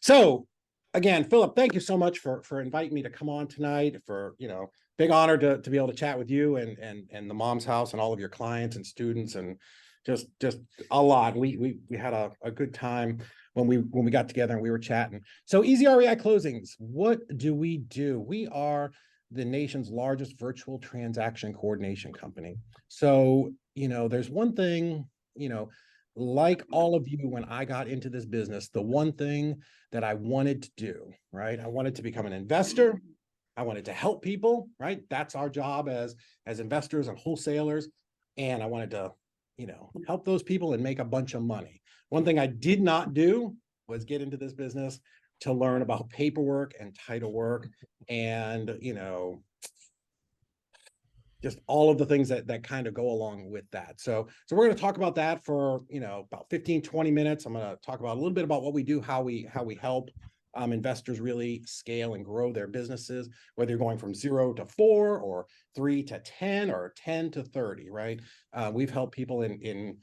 So again, Phillip, thank you so much for inviting me to come on tonight. For big honor to be able to chat with you and the Mom's House and all of your clients and students, and just a lot. We had a good time when we got together and we were chatting. So ezREIclosings, what do? We are the nation's largest virtual transaction coordination company. So there's one thing, like all of you, when I got into this business, the one thing that I wanted to do, right? I wanted to become an investor. I wanted to help people, right? That's our job as investors and wholesalers. And I wanted to, help those people and make a bunch of money. One thing I did not do was get into this business to learn about paperwork and title work and, just all of the things that kind of go along with that. So we're going to talk about that for, about 15, 20 minutes. I'm going to talk about a little bit about what we do, how we help investors really scale and grow their businesses, whether you're going from 0 to 4 or 3 to 10 or 10 to 30, right? We've helped people in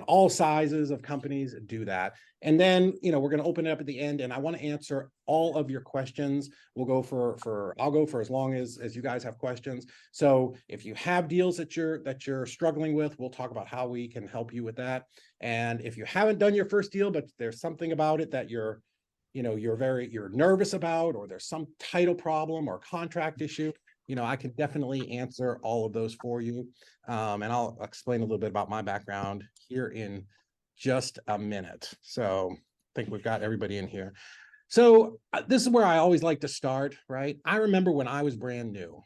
all sizes of companies do that. And then, we're going to open it up at the end, and I want to answer all of your questions. I'll go for as long as you guys have questions. So if you have deals that you're struggling with, we'll talk about how we can help you with that. And if you haven't done your first deal, but there's something about it that you're nervous about, or there's some title problem or contract issue, I can definitely answer all of those for you. And I'll explain a little bit about my background here in just a minute. So I think we've got everybody in here. So this is where I always like to start, right? I remember when I was brand new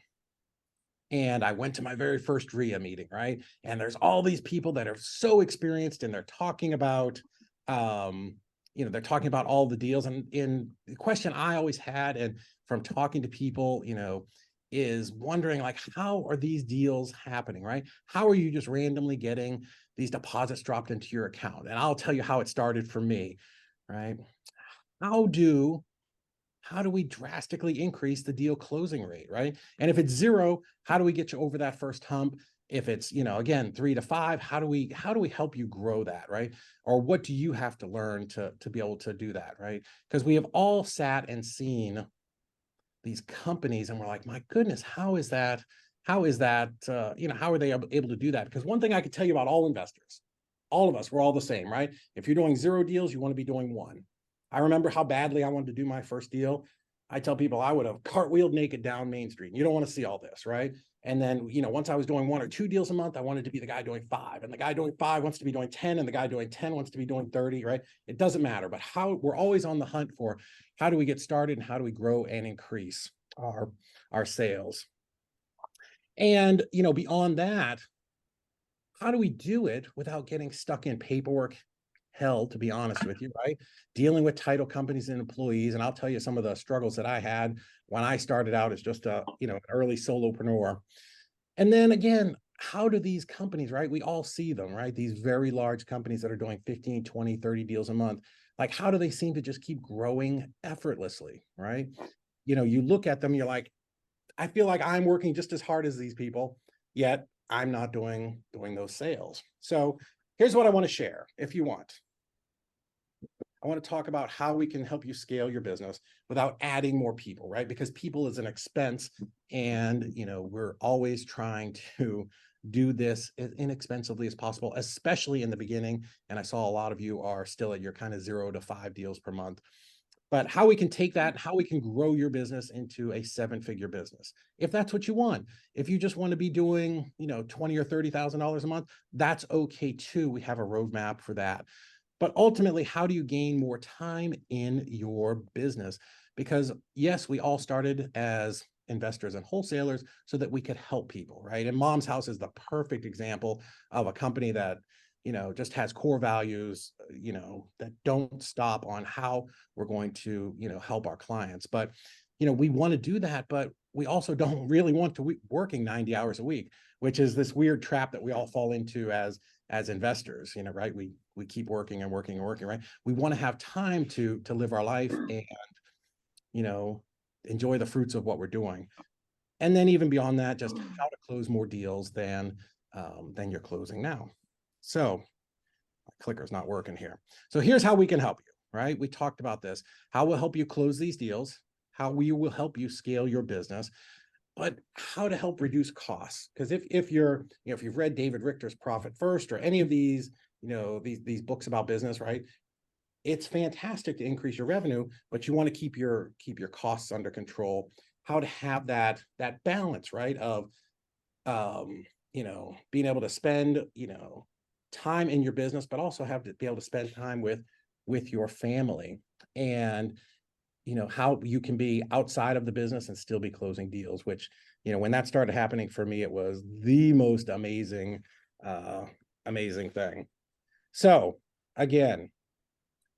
and I went to my very first REIA meeting, right? And there's all these people that are so experienced, and they're talking about, they're talking about all the deals. And the question I always had, and from talking to people, is wondering, like, how are these deals happening, right? How are you just randomly getting these deposits dropped into your account? And I'll tell you how it started for me, right? How do we drastically increase the deal closing rate, right? And if it's 0, how do we get you over that first hump? If it's, again, 3 to 5, how do we help you grow that, right? Or what do you have to learn to be able to do that, right? Because we have all sat and seen these companies and we're like, my goodness, how is that, how are they able to do that? Because one thing I could tell you about all investors, all of us, we're all the same, right? If you're doing 0 deals, you want to be doing 1. I remember how badly I wanted to do my first deal. I tell people I would have cartwheeled naked down Main Street. You don't want to see all this, right? And then, once I was doing 1 or 2 deals a month, I wanted to be the guy doing 5, and the guy doing 5 wants to be doing 10, and the guy doing 10 wants to be doing 30, right? It doesn't matter, but we're always on the hunt for how do we get started and how do we grow and increase our sales. And, beyond that, how do we do it without getting stuck in paperwork hell, to be honest with you, right? Dealing with title companies and employees. And I'll tell you some of the struggles that I had when I started out as just an early solopreneur. And then again, how do these companies, right? We all see them, right? These very large companies that are doing 15, 20, 30 deals a month. Like, how do they seem to just keep growing effortlessly, right? You look at them, you're like, I feel like I'm working just as hard as these people, yet I'm not doing those sales. So here's what I want to share, if you want. I want to talk about how we can help you scale your business without adding more people, right? Because people is an expense, and we're always trying to do this as inexpensively as possible, especially in the beginning. And I saw a lot of you are still at your kind of 0 to 5 deals per month. But how we can take that, how we can grow your business into a 7-figure business, if that's what you want. If you just want to be doing, $20,000 or $30,000 a month, that's okay too. We have a roadmap for that. But ultimately, how do you gain more time in your business? Because yes, we all started as investors and wholesalers so that we could help people, right? And Mom's House is the perfect example of a company that just has core values, that don't stop on how we're going to, help our clients. But, we want to do that, but we also don't really want to be working 90 hours a week, which is this weird trap that we all fall into as investors, right? We keep working and working and working, right? We want to have time to live our life and, enjoy the fruits of what we're doing. And then even beyond that, just how to close more deals than you're closing now. So my clicker's not working here. So here's how we can help you. right? We talked about this, how we'll help you close these deals, how we will help you scale your business, but how to help reduce costs. Because if you're, if you've read David Richter's Profit First or any of these, these books about business, right? It's fantastic to increase your revenue, but you want to keep your costs under control. How to have that balance, right? Of being able to spend, time in your business, but also have to be able to spend time with your family, and how you can be outside of the business and still be closing deals, which, when that started happening for me, it was the most amazing thing. So again,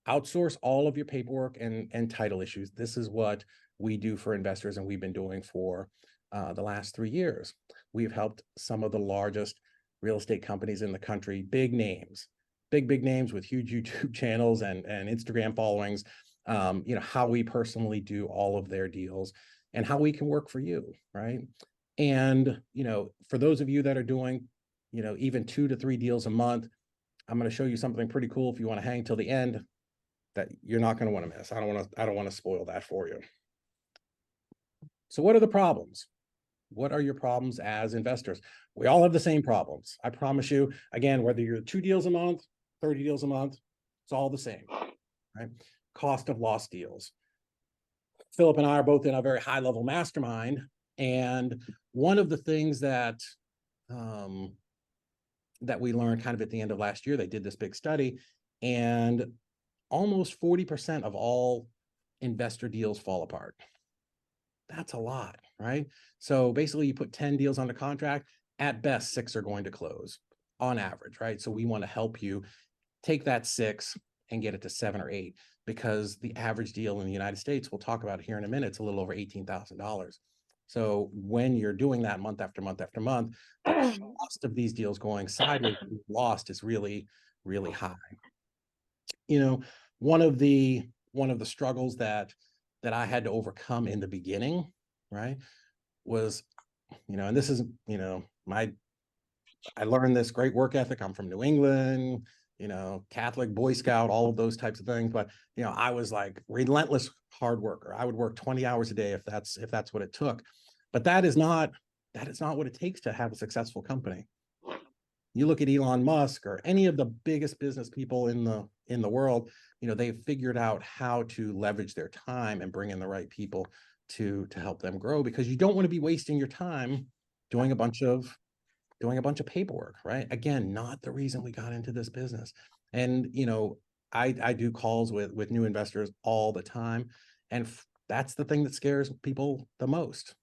outsource all of your paperwork and title issues. This is what we do for investors, and we've been doing for the last 3 years. We've helped some of the largest real estate companies in the country, big names, big names with huge YouTube channels and Instagram followings, how we personally do all of their deals and how we can work for you, right? And, for those of you that are doing, even 2 to 3 deals a month, I'm going to show you something pretty cool if you want to hang till the end that you're not going to want to miss. I don't want to spoil that for you. So what are the problems? What are your problems as investors? We all have the same problems. I promise you, again, whether you're 2 deals a month, 30 deals a month, it's all the same, right? Cost of loss deals. Phillip and I are both in a very high level mastermind. And one of the things that we learned kind of at the end of last year, they did this big study, and almost 40% of all investor deals fall apart. That's a lot, right? So basically you put 10 deals under contract, at best 6 are going to close on average, right? So we want to help you take that 6 and get it to 7 or 8, because the average deal in the United States, we'll talk about it here in a minute, it's a little over $18,000. So when you're doing that month after month after month, the cost of these deals going sideways, lost, is really, really high. One of the struggles that I had to overcome in the beginning, right, was, and this is, I learned this great work ethic. I'm from New England, Catholic, Boy Scout, all of those types of things. But, I was like relentless hard worker. I would work 20 hours a day if that's what it took. But that is not what it takes to have a successful company. You look at Elon Musk or any of the biggest business people in the world, they've figured out how to leverage their time and bring in the right people to help them grow, because you don't want to be wasting your time doing a bunch of paperwork, right? Again, not the reason we got into this business. And, I do calls with new investors all the time. And that's the thing that scares people the most,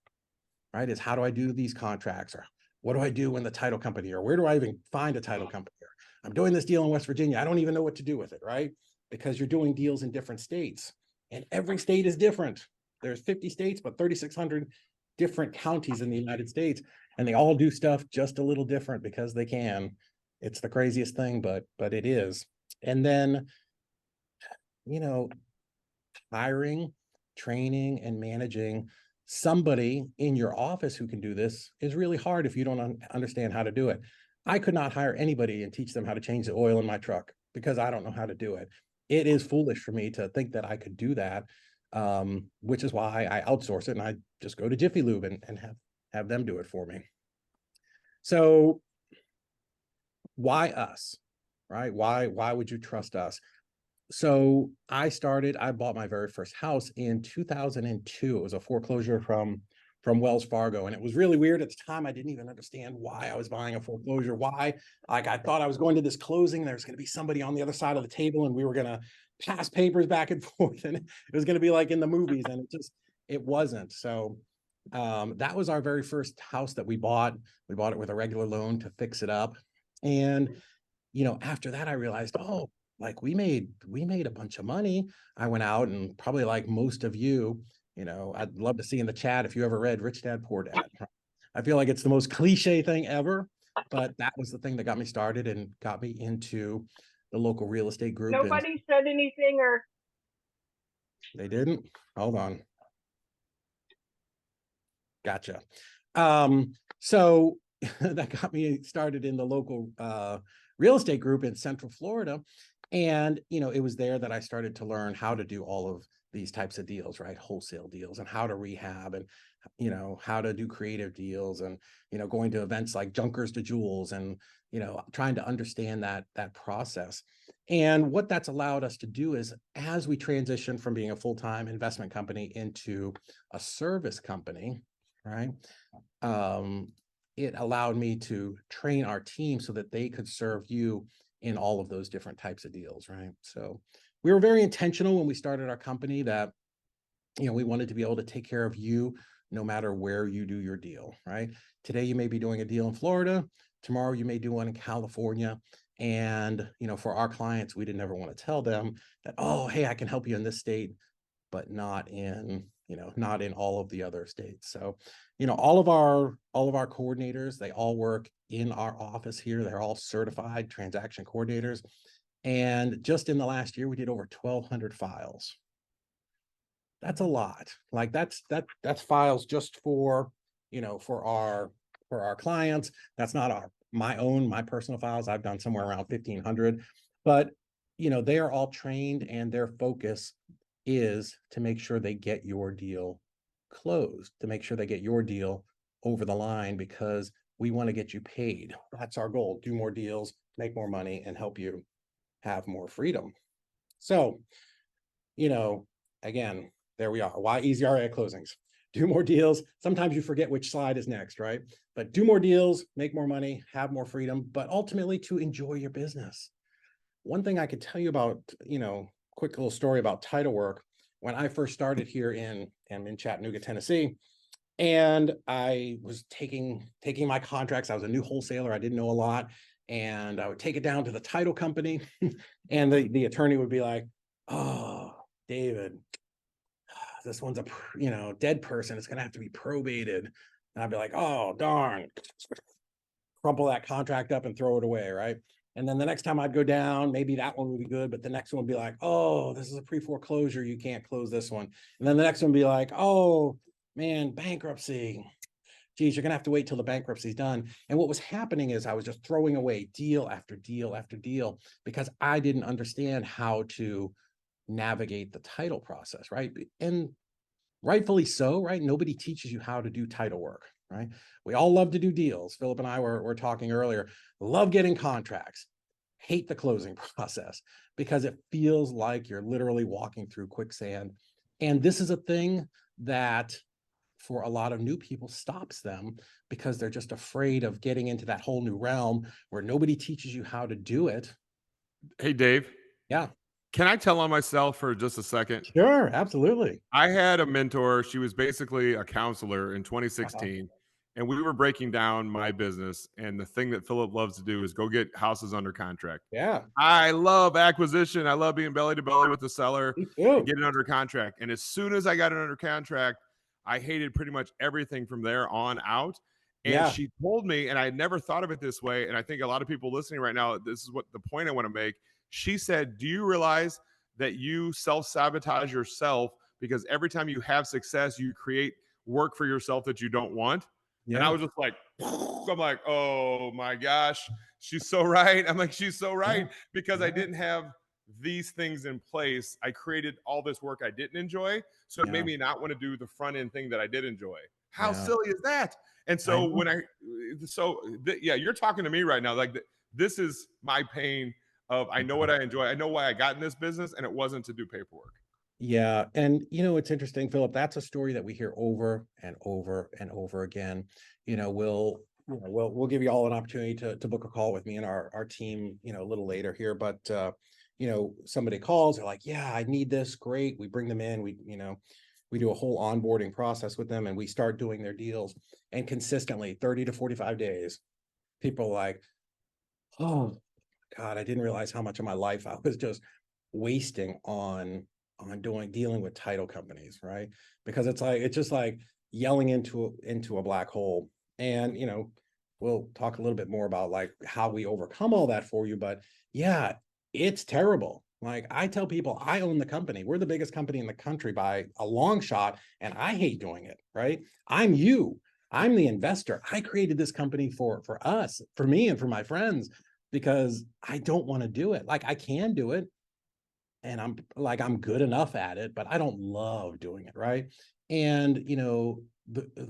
right? Is how do I do these contracts? Or what do I do when the title company, or where do I even find a title company? Or I'm doing this deal in West Virginia, I don't even know what to do with it, right? Because you're doing deals in different states, and every state is different. There's 50 states, but 3,600 different counties in the United States, and they all do stuff just a little different because they can. It's the craziest thing, but it is. And then, hiring, training, and managing somebody in your office who can do this is really hard if you don't understand how to do it. I could not hire anybody and teach them how to change the oil in my truck because I don't know how to do it. It is foolish for me to think that I could do that, which is why I outsource it, and I just go to Jiffy Lube and have them do it for me. So why us, right? Why would you trust us? So I bought my very first house in 2002. It was a foreclosure from Wells Fargo. And it was really weird at the time. I didn't even understand why I was buying a foreclosure. Why? Like, I thought I was going to this closing, there's going to be somebody on the other side of the table and we were going to pass papers back and forth, and it was going to be like in the movies, and it wasn't. So that was our very first house that we bought. We bought it with a regular loan to fix it up. And, after that, I realized, oh, like we made a bunch of money. I went out and, probably like most of you, I'd love to see in the chat if you ever read Rich Dad Poor Dad. I feel like it's the most cliche thing ever, but that was the thing that got me started and got me into the local real estate group. Nobody said anything, or they didn't? Hold on. Gotcha. So that got me started in the local real estate group in Central Florida. And, it was there that I started to learn how to do all of these types of deals, right? Wholesale deals, and how to rehab, and, how to do creative deals, and, going to events like Junkers to Jewels, and, trying to understand that process. And what that's allowed us to do is, as we transition from being a full-time investment company into a service company, right? Um, it allowed me to train our team so that they could serve you in all of those different types of deals, right? So we were very intentional when we started our company that, we wanted to be able to take care of you no matter where you do your deal, right? Today you may be doing a deal in Florida, tomorrow you may do one in California. And, for our clients, we didn't ever want to tell them that, oh, hey, I can help you in this state, but not in all of the other states. So, all of our coordinators, they all work in our office here. They're all certified transaction coordinators. And just in the last year, we did over 1,200 files. That's a lot. Like that's files just for, for our clients. That's not my personal files. I've done somewhere around 1,500, but they are all trained, and their focus is to make sure they get your deal closed, to make sure they get your deal over the line, because we want to get you paid. That's our goal. Do more deals, make more money, and help you have more freedom. So, you know, again, there we are. Why ezREIclosings? Closings? Do more deals. Sometimes you forget which slide is next, right? But do more deals, make more money, have more freedom, but ultimately to enjoy your business. One thing I could tell you about, quick little story about title work. When I first started here in Chattanooga, Tennessee, and I was taking my contracts. I was a new wholesaler. I didn't know a lot, and I would take it down to the title company, and the attorney would be like, "Oh, David, this one's a dead person. It's gonna have to be probated." And I'd be like, "Oh, darn." Crumple that contract up and throw it away, right? And then the next time I'd go down, maybe that one would be good, but the next one would be like, "Oh, this is a pre-foreclosure. You can't close this one." And then the next one would be like, "Oh, man, bankruptcy. Geez, you're gonna have to wait till the bankruptcy's done." And what was happening is I was just throwing away deal after deal after deal, because I didn't understand how to navigate the title process, right? And rightfully so, right? Nobody teaches you how to do title work, right? We all love to do deals. Phillip and I were talking earlier, love getting contracts, hate the closing process, because it feels like you're literally walking through quicksand. And this is a thing that for a lot of new people stops them, because they're just afraid of getting into that whole new realm where nobody teaches you how to do it. Hey, Dave, Yeah, can I tell on myself for just a second? sure, absolutely. I had a mentor. She was basically a counselor in Uh-huh. 2016, and we were breaking down my business. And the thing that Philip loves to do is go get houses under contract. Yeah, I love acquisition. I love being belly to belly with the seller me and too. getting under contract. And as soon as I got it under contract, I hated pretty much everything from there on out. And Yeah, she told me, and I had never thought of it this way. And I think a lot of people listening right now, this is what the point I want to make. She said, "Do you realize that you self sabotage yourself because every time you have success, you create work for yourself that you don't want?" And I yeah, was just like, I'm like, oh my gosh, she's so right. I'm like, she's so yeah, right, because I yeah, didn't have these things in place. I created all this work I didn't enjoy. So it made yeah, me not want to do the front end thing that I did enjoy. How yeah. silly is that? And I so know. yeah, you're talking to me right now. Like, this is my pain of, I know what I enjoy. I know why I got in this business, and it wasn't to do paperwork. Yeah, and it's interesting, Phillip. That's a story that we hear over and over and over again. We'll give you all an opportunity to book a call with me and our team, a little later here. But somebody calls, they're like, "Yeah, I need this." Great. We bring them in. We do a whole onboarding process with them, and we start doing their deals. And consistently, 30 to 45 days, people are like, "Oh God, I didn't realize how much of my life I was just wasting on dealing with title companies," right? Because it's just like yelling into a black hole. And we'll talk a little bit more about like how we overcome all that for you. But yeah, it's terrible. Like I tell people, I own the company. We're the biggest company in the country by a long shot, and I hate doing it, right? I'm you. I'm the investor. I created this company for us, for me and for my friends. because I don't want to do it. Like I can do it, and I'm good enough at it, but I don't love doing it, right? And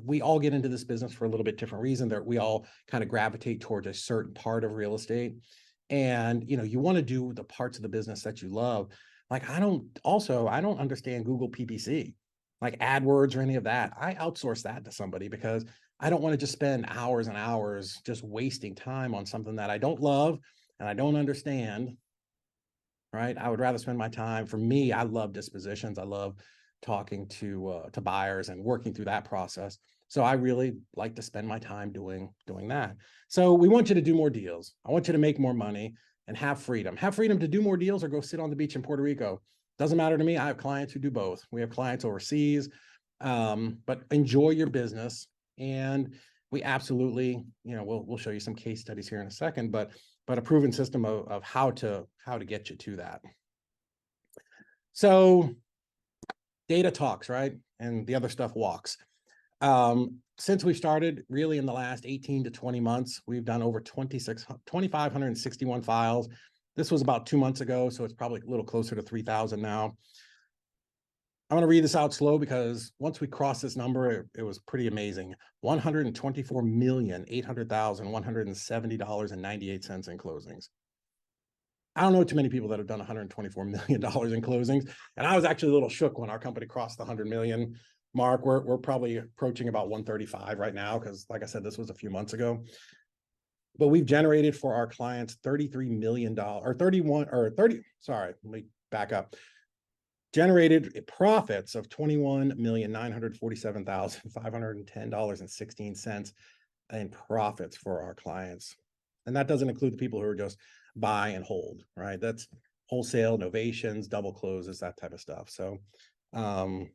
we all get into this business for a little bit different reason. That we all kind of gravitate towards a certain part of real estate, and you want to do the parts of the business that you love. Like I don't understand Google PPC, like AdWords or any of that. I outsource that to somebody because I don't want to just spend hours and hours just wasting time on something that I don't love and I don't understand. Right. I would rather spend my time. For me, I love dispositions. I love talking to buyers and working through that process. So I really like to spend my time doing that. So we want you to do more deals. I want you to make more money and have freedom. Have freedom to do more deals or go sit on the beach in Puerto Rico. Doesn't matter to me. I have clients who do both. We have clients overseas, but enjoy your business. And we absolutely, we'll show you some case studies here in a second, but a proven system of how to get you to that. So data talks, right? And the other stuff walks. Since we started, really in the last 18 to 20 months, we've done over 2,561 files. This was about 2 months ago, so it's probably a little closer to 3,000 now. I'm going to read this out slow because once we crossed this number, it was pretty amazing. $124,800,170.98 in closings. I don't know too many people that have done $124 million in closings. And I was actually a little shook when our company crossed the 100 million mark. We're probably approaching about 135 right now because, like I said, this was a few months ago. But we've generated for our clients $33 million or 31 or 30. Sorry, let me back up. Generated profits of $21,947,510.16 in profits for our clients. And that doesn't include the people who are just buy and hold, right? That's wholesale, novations, double closes, that type of stuff. So, so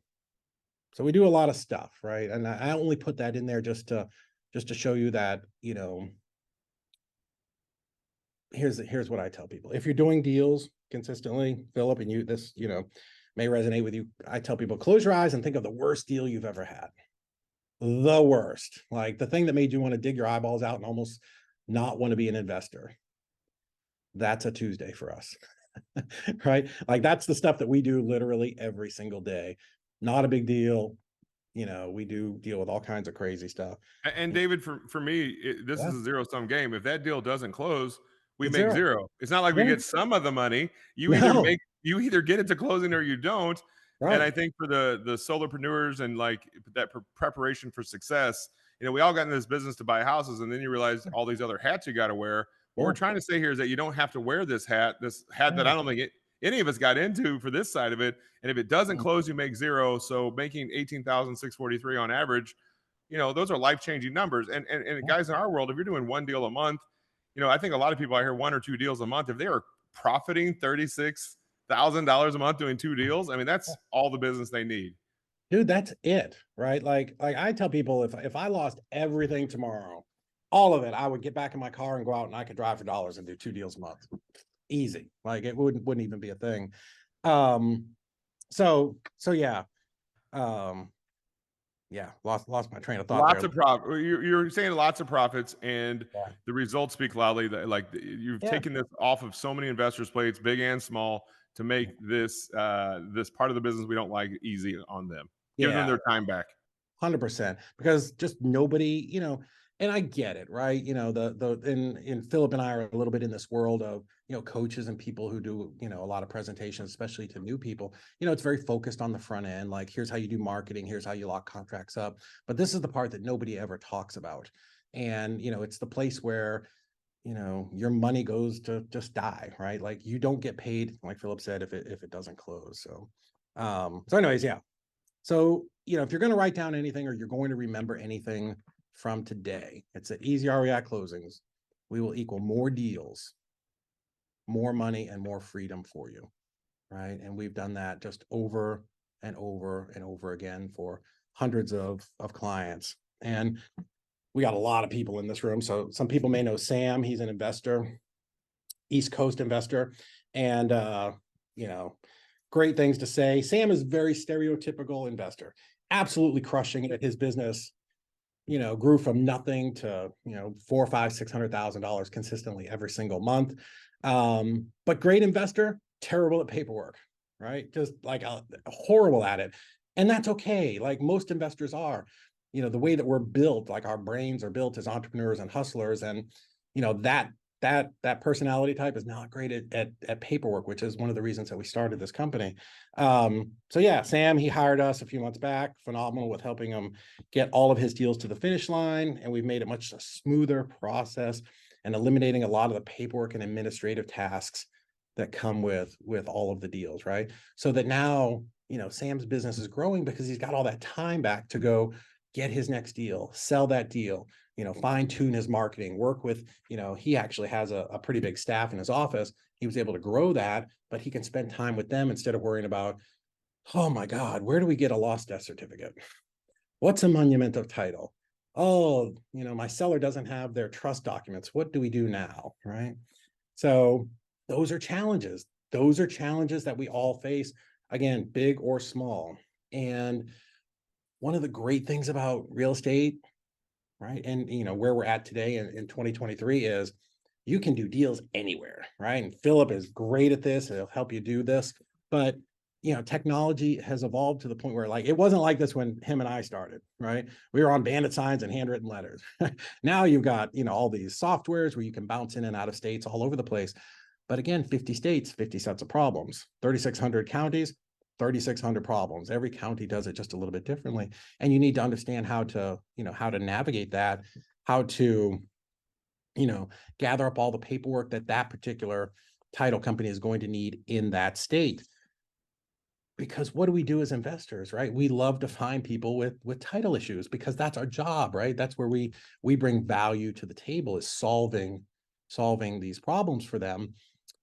we do a lot of stuff, right? And I only put that in there just to show you that, here's what I tell people. If you're doing deals consistently, Philip, and this may resonate with you. I tell people, close your eyes and think of the worst deal you've ever had. The worst, like the thing that made you want to dig your eyeballs out and almost not want to be an investor. That's a Tuesday for us, right? Like that's the stuff that we do literally every single day. Not a big deal. We do deal with all kinds of crazy stuff. And David, for me, this is a zero-sum game. If that deal doesn't close, we It's make zero. zero. It's not like we get some of the money. You either get it to closing or you don't. Right. And I think for the solopreneurs and like that preparation for success, we all got in this business to buy houses, and then you realize all these other hats you got to wear. What we're trying to say here is that you don't have to wear this hat that I don't think any of us got into for this side of it. And if it doesn't close, you make zero. So making 18,643 on average, those are life-changing numbers. And guys, in our world, if you're doing one deal a month, I think a lot of people out here, 1 or 2 deals a month, if they are profiting $36,000 a month doing 2 deals, I mean, that's all the business they need. Dude, that's it, right? Like I tell people, if I lost everything tomorrow, all of it, I would get back in my car and go out and I could drive for dollars and do 2 deals a month. Easy. Like it wouldn't even be a thing. So yeah. Lost my train of thought. Lots of profit. You're saying lots of profits, and the results speak loudly. That like you've taken this off of so many investors' plates, big and small, to make this this part of the business we don't like easy on them, giving them their time back. 100%, because just nobody, and I get it, right? And Philip and I are a little bit in this world of, coaches and people who do, a lot of presentations, especially to new people. It's very focused on the front end. Like, here's how you do marketing. Here's how you lock contracts up. But this is the part that nobody ever talks about. And, it's the place where, your money goes to just die, right? Like you don't get paid, like Philip said, if it doesn't close. So, anyways, yeah. So, if you're going to write down anything or you're going to remember anything from today, it's that ezREIclosings, we will equal more deals, more money, and more freedom for you, right? And we've done that just over and over and over again for hundreds of clients. And we got a lot of people in this room. So some people may know Sam. He's an investor, East Coast investor, and, great things to say. Sam is very stereotypical investor, absolutely crushing it at his business. grew from nothing to, $400,000, $500,000, $600,000 consistently every single month. But great investor, terrible at paperwork, right? Just like horrible at it. And that's okay. Like most investors are, the way that we're built, like our brains are built as entrepreneurs and hustlers. And, that personality type is not great at paperwork, which is one of the reasons that we started this company. So yeah, Sam, he hired us a few months back, phenomenal with helping him get all of his deals to the finish line. And we've made it much a smoother process and eliminating a lot of the paperwork and administrative tasks that come with all of the deals, right? So that now, Sam's business is growing because he's got all that time back to go get his next deal, sell that deal, fine tune his marketing, work with, he actually has a pretty big staff in his office. He was able to grow that, but he can spend time with them instead of worrying about, oh my God, where do we get a lost death certificate? What's a monument of title? Oh, my seller doesn't have their trust documents. What do we do now, right? So those are challenges. Those are challenges that we all face, again, big or small. And one of the great things about real estate, right, and where we're at today in 2023 is you can do deals anywhere, right? And Phillip is great at this. He'll help you do this. But technology has evolved to the point where like it wasn't like this when him and I started, right? We were on bandit signs and handwritten letters. Now you've got all these softwares where you can bounce in and out of states all over the place. But again, 50 states, 50 sets of problems, 3,600 counties, 3,600 problems. Every county does it just a little bit differently. And you need to understand how to navigate that, how to, gather up all the paperwork that particular title company is going to need in that state. Because what do we do as investors, right? We love to find people with title issues because that's our job, right? That's where we bring value to the table, is solving these problems for them.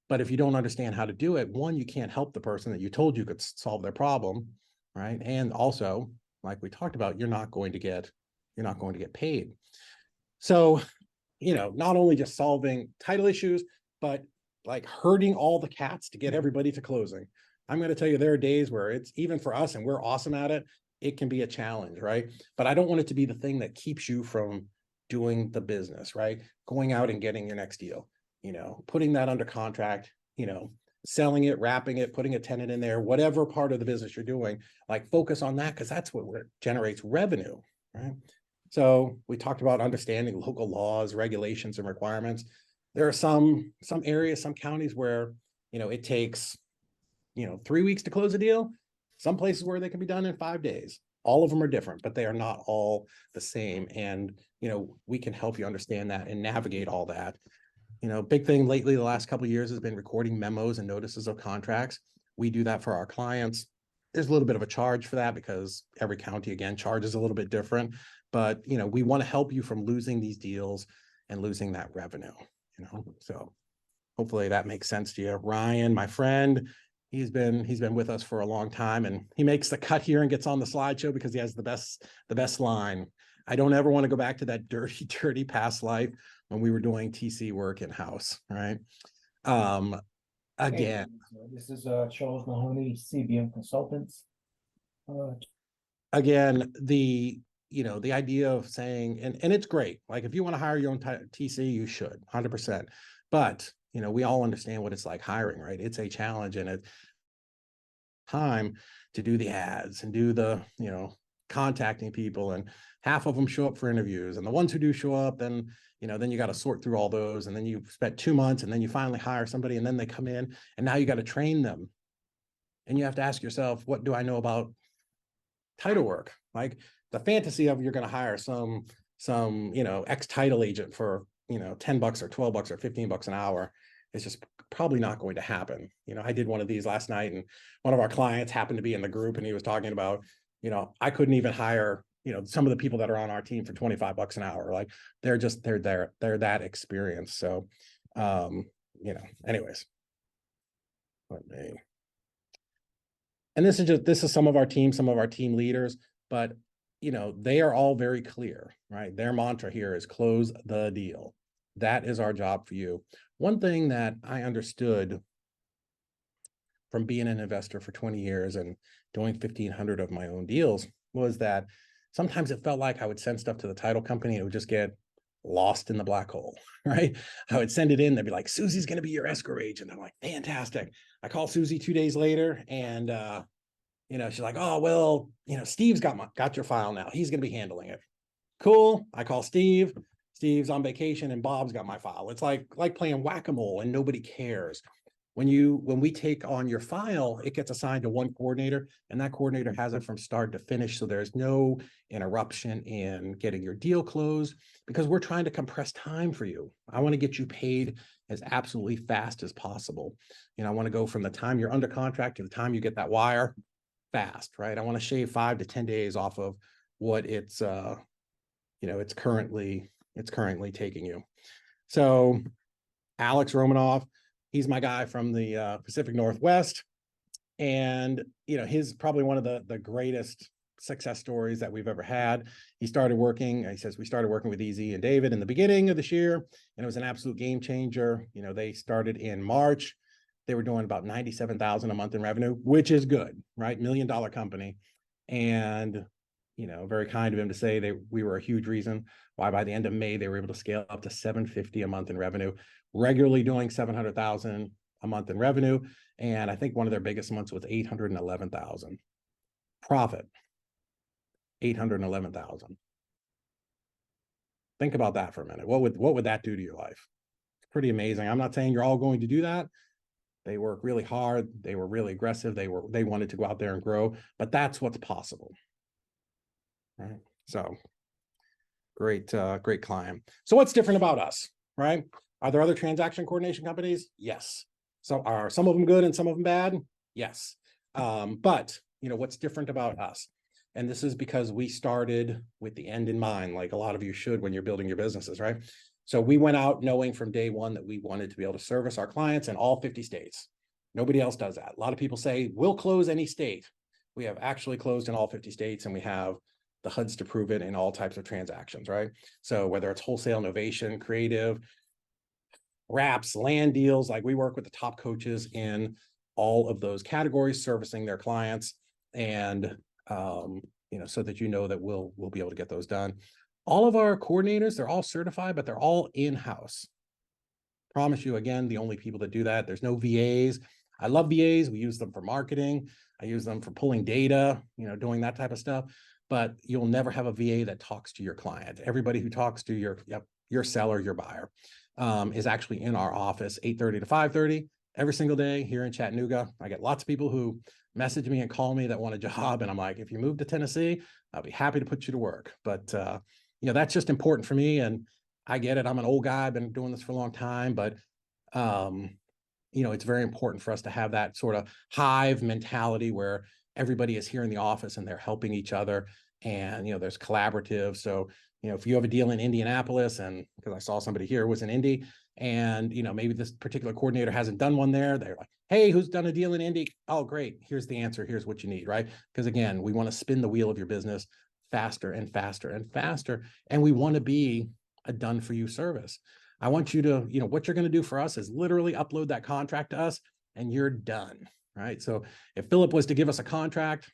But if you don't understand how to do it, one, you can't help the person that you told you could solve their problem, right? And also, like we talked about, you're not going to get paid. So, not only just solving title issues, but like herding all the cats to get everybody to closing. I'm going to tell you, there are days where it's, even for us, and we're awesome at it, it can be a challenge, right? But I don't want it to be the thing that keeps you from doing the business, right? Going out and getting your next deal, putting that under contract, selling it, wrapping it, putting a tenant in there, whatever part of the business you're doing, like focus on that, because that's what generates revenue, right? So we talked about understanding local laws, regulations, and requirements. There are some areas, some counties where, it takes, 3 weeks to close a deal. Some places where they can be done in 5 days. All of them are different, but they are not all the same. And, we can help you understand that and navigate all that. Big thing lately, the last couple of years, has been recording memos and notices of contracts. We do that for our clients. There's a little bit of a charge for that because every county, again, charges a little bit different. But, we want to help you from losing these deals and losing that revenue, so hopefully that makes sense to you. Ryan, my friend, he's been with us for a long time, and he makes the cut here and gets on the slideshow because he has the best line. I don't ever want to go back to that dirty past life when we were doing TC work in-house, right? Again, Hey, this is Charles Mahoney, CBM Consultants. Again, the idea of saying, and it's great, like if you want to hire your own TC, you should 100%. But we all understand what it's like hiring, right? It's a challenge, and it's time to do the ads and do the contacting people, and half of them show up for interviews, and the ones who do show up, then you got to sort through all those, and then you spent 2 months, and then you finally hire somebody, and then they come in, and now you got to train them, and you have to ask yourself, what do I know about title work? Like the fantasy of you're going to hire some ex-title agent for $10 or $12 or $15 an hour is just probably not going to happen. I did one of these last night, and one of our clients happened to be in the group, and he was talking about, I couldn't even hire, some of the people that are on our team for $25 an hour. Like they're that experienced. So, anyways, and this is some of our team leaders, but they are all very clear, right? Their mantra here is close the deal. That is our job for you. One thing that I understood from being an investor for 20 years and doing 1,500 of my own deals was that sometimes it felt like I would send stuff to the title company and it would just get lost in the black hole, right? I would send it in. They'd be like, Susie's going to be your escrow agent. I'm like, fantastic. I call Susie 2 days later and, she's like, oh, well, Steve's got your file now. He's going to be handling it. Cool. I call Steve. Steve's on vacation and Bob's got my file. It's like playing whack-a-mole and nobody cares. When we take on your file, it gets assigned to one coordinator and that coordinator has it from start to finish. So there's no interruption in getting your deal closed because we're trying to compress time for you. I want to get you paid as absolutely fast as possible. I want to go from the time you're under contract to the time you get that wire fast, right? I want to shave 5 to 10 days off of what it's currently taking you. So Alex Romanoff, he's my guy from the Pacific Northwest. And, he's probably one of the greatest success stories that we've ever had. He started working with Easy and David in the beginning of this year, and it was an absolute game changer. They started in March. They were doing about $97,000 a month in revenue, which is good, right? $1 million company. And, very kind of him to say we were a huge reason why by the end of May, they were able to scale up to $750 a month in revenue, regularly doing $700,000 a month in revenue. And I think one of their biggest months was $811,000 profit, $811,000. Think about that for a minute. What would that do to your life? It's pretty amazing. I'm not saying you're all going to do that. They work really hard. They were really aggressive. They wanted to go out there and grow, but that's what's possible. Right. So great client. So what's different about us, right? Are there other transaction coordination companies? Yes. So are some of them good and some of them bad? Yes. But what's different about us? And this is because we started with the end in mind, like a lot of you should when you're building your businesses, right? So we went out knowing from day one that we wanted to be able to service our clients in all 50 states. Nobody else does that. A lot of people say, we'll close any state. We have actually closed in all 50 states and we have the HUDs to prove it in all types of transactions, right? So whether it's wholesale, novation, creative, wraps, land deals, like we work with the top coaches in all of those categories, servicing their clients. And, so that that we'll be able to get those done. All of our coordinators, they're all certified, but they're all in-house. Promise you, again, the only people that do that. There's no VAs. I love VAs. We use them for marketing. I use them for pulling data, doing that type of stuff. But you'll never have a VA that talks to your client. Everybody who talks to your seller, your buyer, is actually in our office 8:30 to 5:30 every single day here in Chattanooga. I get lots of people who message me and call me that want a job. And I'm like, if you move to Tennessee, I'll be happy to put you to work. But, that's just important for me. And I get it. I'm an old guy. I've been doing this for a long time. But, it's very important for us to have that sort of hive mentality where everybody is here in the office and they're helping each other. And, there's collaborative. So, if you have a deal in Indianapolis, and because I saw somebody here was in Indy, and, maybe this particular coordinator hasn't done one there, they're like, hey, who's done a deal in Indy? Oh, great. Here's the answer. Here's what you need, right? Because again, we want to spin the wheel of your business faster and faster and faster. And we want to be a done for you service. I want you to, what you're going to do for us is literally upload that contract to us and you're done, right? So if Phillip was to give us a contract,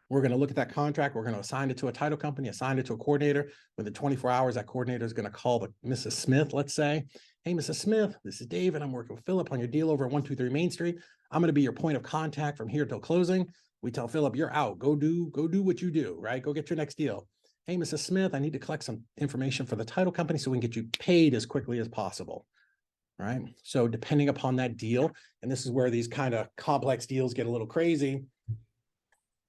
we're going to look at that contract. We're going to assign it to a title company, assign it to a coordinator. Within 24 hours, that coordinator is going to call Mrs. Smith, let's say, hey, Mrs. Smith, this is David. I'm working with Phillip on your deal over at 123 Main Street. I'm going to be your point of contact from here till closing. We tell Phillip, you're out. Go do what you do, right? Go get your next deal. Hey, Mrs. Smith, I need to collect some information for the title company so we can get you paid as quickly as possible. All right. So depending upon that deal, and this is where these kind of complex deals get a little crazy.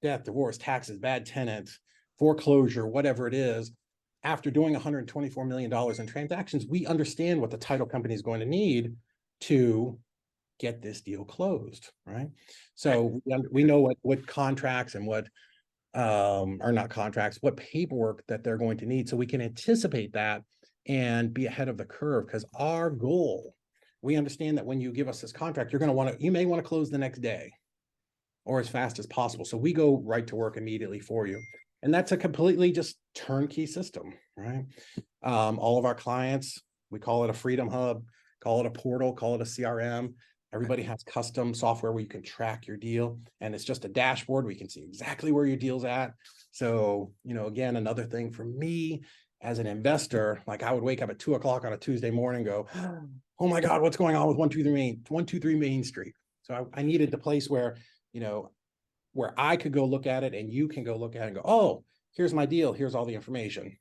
Death, divorce, taxes, bad tenant, foreclosure, whatever it is, after doing $124 million in transactions, we understand what the title company is going to need to get this deal closed, right? So we know what contracts and what are not contracts, what paperwork that they're going to need, so we can anticipate that and be ahead of the curve. Because our goal, we understand that when you give us this contract, you may want to close the next day or as fast as possible. So we go right to work immediately for you. And that's a completely just turnkey system, right? All of our clients, we call it a Freedom Hub, call it a portal, call it a CRM. Everybody has custom software where you can track your deal, and it's just a dashboard where you can see exactly where your deal's at. So, again, another thing for me as an investor, like I would wake up at 2 o'clock on a Tuesday morning and go, oh my God, what's going on with 123 Main Street? So I needed the place where, where I could go look at it and you can go look at it and go, oh, here's my deal. Here's all the information.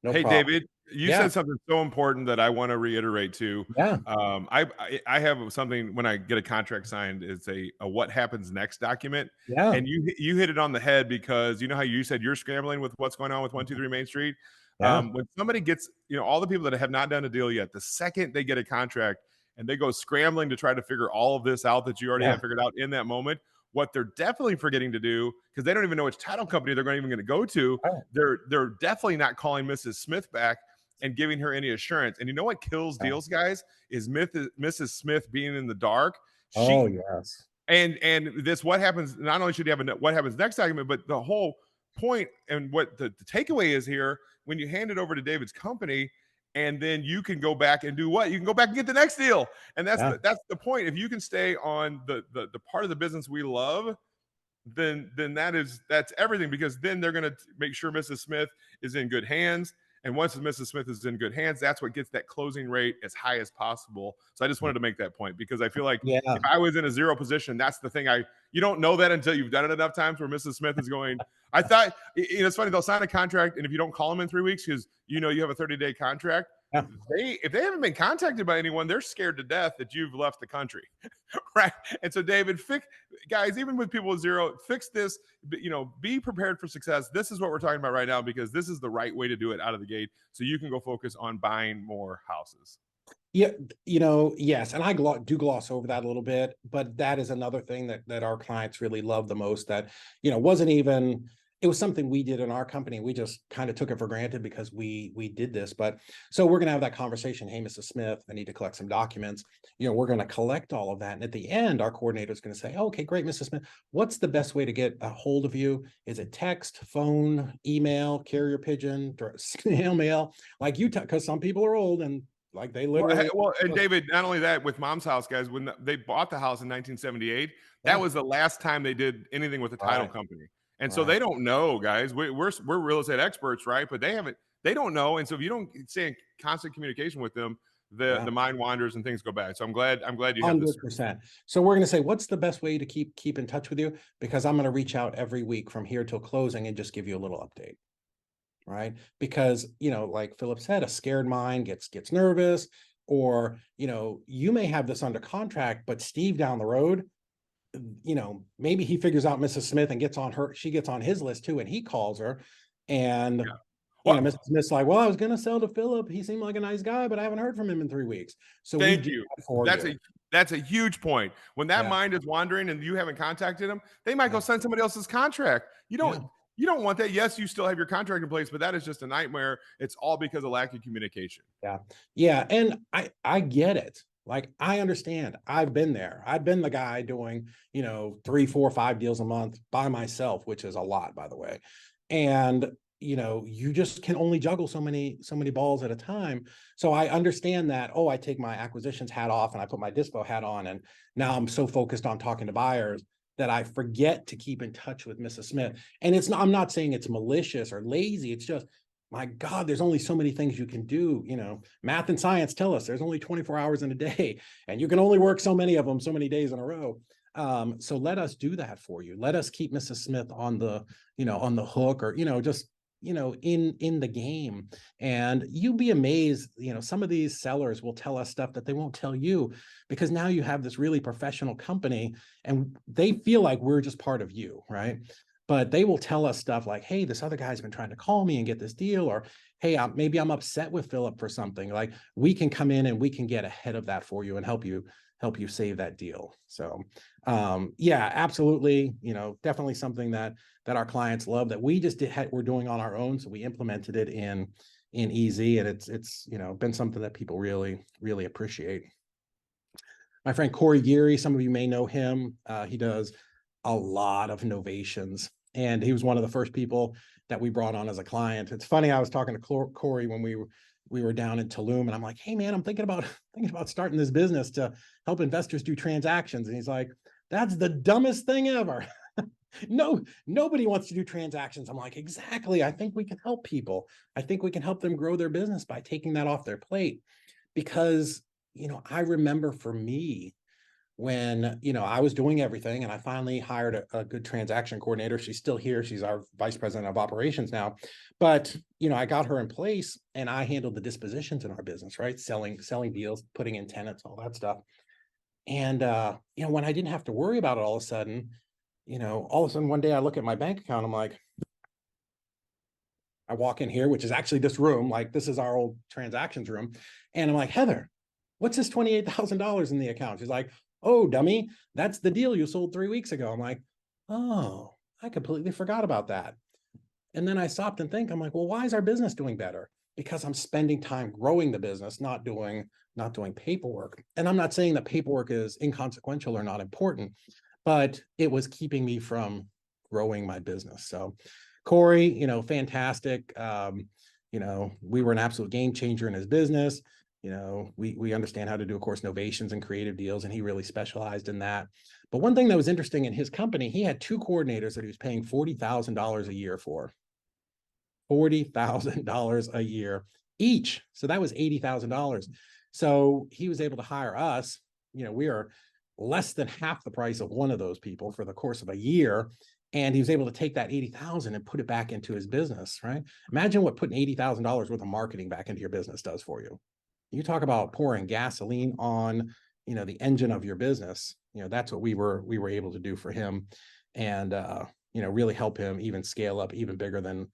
No Hey, problem. David, you Yeah. said something so important that I want to reiterate too. Yeah. I have something when I get a contract signed, it's a what happens next document. Yeah. And you hit it on the head because you know how you said you're scrambling with what's going on with 123 Main Street. Yeah. When somebody gets, all the people that have not done a deal yet, the second they get a contract and they go scrambling to try to figure all of this out that you already Yeah. have figured out in that moment, what they're definitely forgetting to do, because they don't even know which title company they're even going to go to, Right. they're definitely not calling Mrs. Smith back and giving her any assurance. And you know what kills Yeah. deals, guys, is Mrs. Smith being in the dark. Oh, yes. And this, what happens, not only should you have a what happens next document, but the whole point and what the takeaway is here, when you hand it over to David's company, and then you can go back and do what? You can go back and get the next deal. And that's Yeah. the point. If you can stay on the part of the business we love, then that's everything, because then they're going to make sure Mrs. Smith is in good hands. And once Mrs. Smith is in good hands, that's what gets that closing rate as high as possible. So I just wanted to make that point, because I feel like Yeah. if I was in a zero position, that's the thing. You don't know that until you've done it enough times where Mrs. Smith is going, I thought, it's funny, they'll sign a contract, and if you don't call them in 3 weeks, because you have a 30-day contract, Yeah. if they haven't been contacted by anyone, they're scared to death that you've left the country. Right. And so, David, guys, even with people with zero, fix this, be prepared for success. This is what we're talking about right now, because this is the right way to do it out of the gate. So you can go focus on buying more houses. Yeah, yes, and I do gloss over that a little bit, but that is another thing that our clients really love the most. That wasn't even. It was something we did in our company. We just kind of took it for granted because we did this. But so we're going to have that conversation. Hey, Mrs. Smith, I need to collect some documents. We're going to collect all of that, and at the end, our coordinator is going to say, "Okay, great, Mrs. Smith. What's the best way to get a hold of you? Is it text, phone, email, carrier pigeon, snail mail?" Like because some people are old and. Like they literally. Well, and David, not only that, with Mom's house, guys, when they bought the house in 1978, Yeah. that was the last time they did anything with a title Right. company. And so they don't know, guys. We're real estate experts, right? But they don't know. And so if you don't stay in constant communication with them, the mind wanders and things go bad. So I'm glad you have this. 100%. So we're going to say, what's the best way to keep in touch with you? Because I'm going to reach out every week from here till closing and just give you a little update. Right. Because, like Phillip said, a scared mind gets nervous, or, you may have this under contract, but Steve down the road, maybe he figures out Mrs. Smith and she gets on his list too. And he calls her and, Mrs. Smith's like, well, I was going to sell to Phillip. He seemed like a nice guy, but I haven't heard from him in 3 weeks. So Thank you. That's a huge point. When that Yeah. mind is wandering and you haven't contacted them, they might go sign somebody else's contract. You don't want that. Yes, you still have your contract in place, but that is just a nightmare. It's all because of lack of communication. Yeah. Yeah. And I get it. Like, I understand. I've been there. I've been the guy doing, 3, 4, 5 deals a month by myself, which is a lot, by the way. And, you just can only juggle so many balls at a time. So I understand that. Oh, I take my acquisitions hat off and I put my dispo hat on. And now I'm so focused on talking to buyers that I forget to keep in touch with Mrs. Smith. And I'm not saying it's malicious or lazy. It's just, my God, there's only so many things you can do. Math and science tell us there's only 24 hours in a day, and you can only work so many of them, so many days in a row. So let us do that for you. Let us keep Mrs. Smith on the hook, or, just, in the game. And you'll be amazed. Some of these sellers will tell us stuff that they won't tell you, because now you have this really professional company and they feel like we're just part of you, right? But they will tell us stuff like, hey, this other guy's been trying to call me and get this deal, or hey, maybe I'm upset with Phillip for something. Like, we can come in and we can get ahead of that for you and help you save that deal. So yeah, absolutely. Definitely something that our clients love, that we just we're doing on our own. So we implemented it in EZ, and it's been something that people really, really appreciate. My friend Corey Geary, some of you may know him. He does a lot of novations, and he was one of the first people that we brought on as a client. It's funny, I was talking to Corey when we we were down in Tulum, and I'm like, hey man, I'm thinking about starting this business to help investors do transactions. And he's like, that's the dumbest thing ever. No, nobody wants to do transactions. I'm like, exactly. I think we can help people. I think we can help them grow their business by taking that off their plate. Because, I remember for me, when, I was doing everything and I finally hired a good transaction coordinator. She's still here. She's our vice president of operations now. But, I got her in place and I handled the dispositions in our business, right? Selling deals, putting in tenants, all that stuff. And, when I didn't have to worry about it all of a sudden, all of a sudden one day I look at my bank account, I'm like, I walk in here, which is actually this room, like this is our old transactions room. And I'm like, Heather, what's this $28,000 in the account? She's like, oh, dummy, that's the deal you sold 3 weeks ago. I'm like, oh, I completely forgot about that. And then I stopped and think, I'm like, well, why is our business doing better? Because I'm spending time growing the business, not doing paperwork. And I'm not saying that paperwork is inconsequential or not important, but it was keeping me from growing my business. So Corey, fantastic. We were an absolute game changer in his business. We understand how to do, of course, novations and creative deals, and he really specialized in that. But one thing that was interesting in his company, he had 2 coordinators that he was paying $40,000 a year for. $40,000 a year each. So that was $80,000. So he was able to hire us. We are less than half the price of one of those people for the course of a year. And he was able to take that 80,000 and put it back into his business, right? Imagine what putting $80,000 worth of marketing back into your business does for you. You talk about pouring gasoline on, the engine of your business. That's what we were able to do for him, and really help him even scale up even bigger than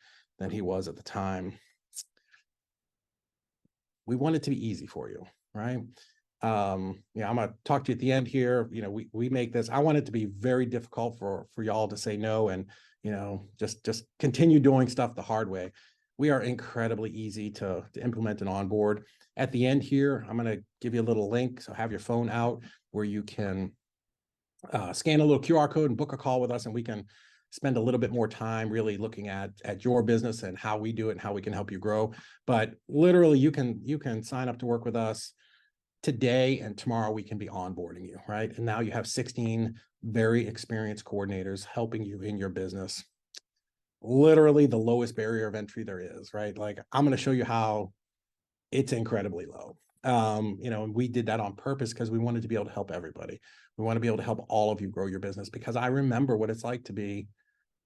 he was at the time. We want it to be easy for you, right? I'm gonna talk to you at the end here. We make this. I want it to be very difficult for y'all to say no, and just continue doing stuff the hard way. We are incredibly easy to implement and onboard. At the end here, I'm gonna give you a little link. So have your phone out where you can scan a little QR code and book a call with us, and we can spend a little bit more time really looking at your business and how we do it and how we can help you grow. But literally, you can sign up to work with us today, and tomorrow we can be onboarding you, right? And now you have 16 very experienced coordinators helping you in your business. Literally the lowest barrier of entry there is, right? Like, I'm going to show you how it's incredibly low. We did that on purpose because we wanted to be able to help everybody. We want to be able to help all of you grow your business, because I remember what it's like to be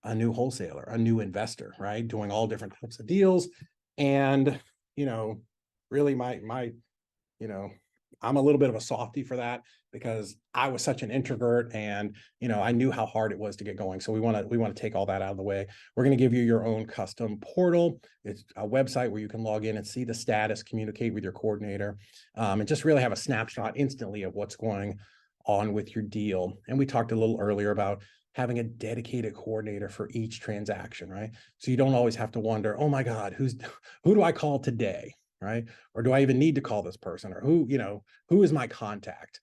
a new wholesaler, a new investor, right? Doing all different types of deals. And, really my, I'm a little bit of a softie for that, because I was such an introvert, and, I knew how hard it was to get going. So we want to take all that out of the way. We're going to give you your own custom portal. It's a website where you can log in and see the status, communicate with your coordinator, and just really have a snapshot instantly of what's going on with your deal. And we talked a little earlier about having a dedicated coordinator for each transaction, right? So you don't always have to wonder, oh my God, who do I call today? Right? Or do I even need to call this person? Or who is my contact?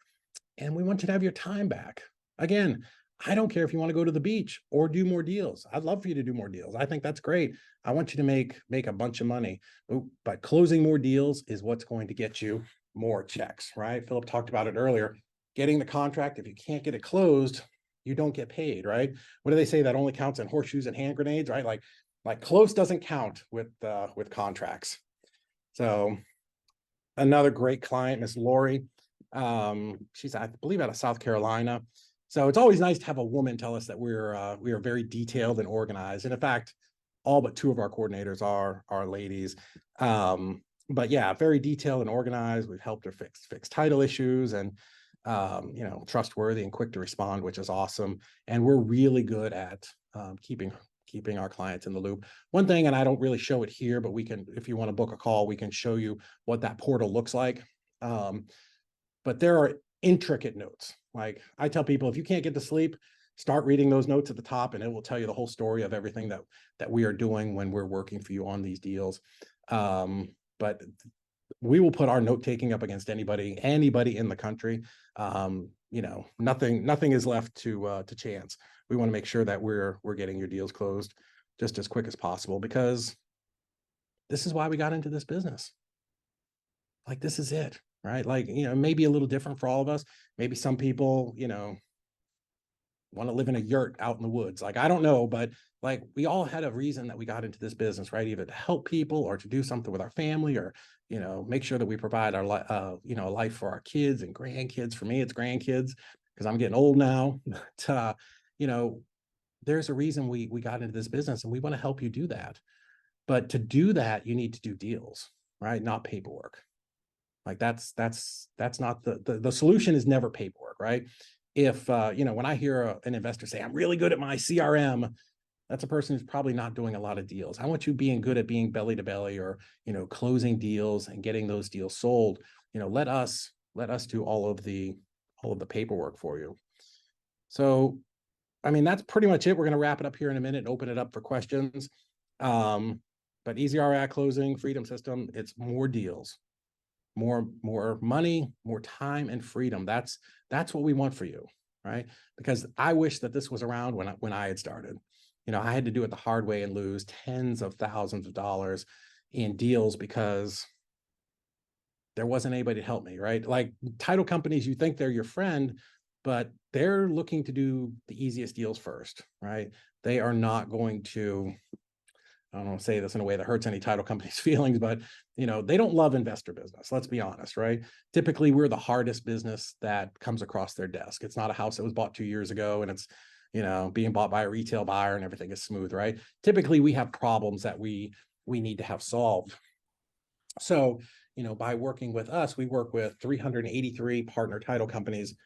And we want you to have your time back. Again, I don't care if you want to go to the beach or do more deals. I'd love for you to do more deals. I think that's great. I want you to make a bunch of money, but closing more deals is what's going to get you more checks, right? Phillip talked about it earlier. Getting the contract, if you can't get it closed, you don't get paid, right? What do they say? That only counts in horseshoes and hand grenades, right? Like close doesn't count with contracts. So another great client, Miss Lori. She's, I believe, out of South Carolina. So it's always nice to have a woman tell us that we are very detailed and organized. And in fact, all but 2 of our coordinators are ladies. But yeah, very detailed and organized. We've helped her fix title issues, and trustworthy and quick to respond, which is awesome. And we're really good at keeping our clients in the loop. One thing, and I don't really show it here, but we can, if you want to book a call, we can show you what that portal looks like. But there are intricate notes. Like I tell people, if you can't get to sleep, start reading those notes at the top, and it will tell you the whole story of everything that we are doing when we're working for you on these deals. But we will put our note taking up against anybody in the country. Nothing is left to chance. We want to make sure that we're getting your deals closed just as quick as possible, because this is why we got into this business. like, this is it, right? Like, maybe a little different for all of us. Maybe some people, want to live in a yurt out in the woods. Like, I don't know, but like, we all had a reason that we got into this business, right? Either to help people or to do something with our family, or, make sure that we provide our, a life for our kids and grandkids. For me, it's grandkids because I'm getting old now. But, there's a reason we got into this business, and we want to help you do that. But to do that, you need to do deals, right? Not paperwork. Like, that's not the solution is never paperwork, right? If, when I hear an investor say, I'm really good at my CRM, that's a person who's probably not doing a lot of deals. I want you being good at being belly to belly, or, closing deals and getting those deals sold. Let us do all of the paperwork for you. So, I mean, that's pretty much it. We're going to wrap it up here in a minute and open it up for questions. But ezREI closing, Freedom System, it's more deals, more money, more time, and freedom. That's what we want for you, right? Because I wish that this was around when I had started. I had to do it the hard way and lose tens of thousands of dollars in deals because there wasn't anybody to help me, right? Like, title companies, you think they're your friend, but they're looking to do the easiest deals first, right? They are not going to, I don't want to say this in a way that hurts any title company's feelings, but they don't love investor business. Let's be honest, right? Typically, we're the hardest business that comes across their desk. It's not a house that was bought 2 years ago and it's, being bought by a retail buyer and everything is smooth, right? Typically, we have problems that we need to have solved. So, by working with us, we work with 383 partner title companies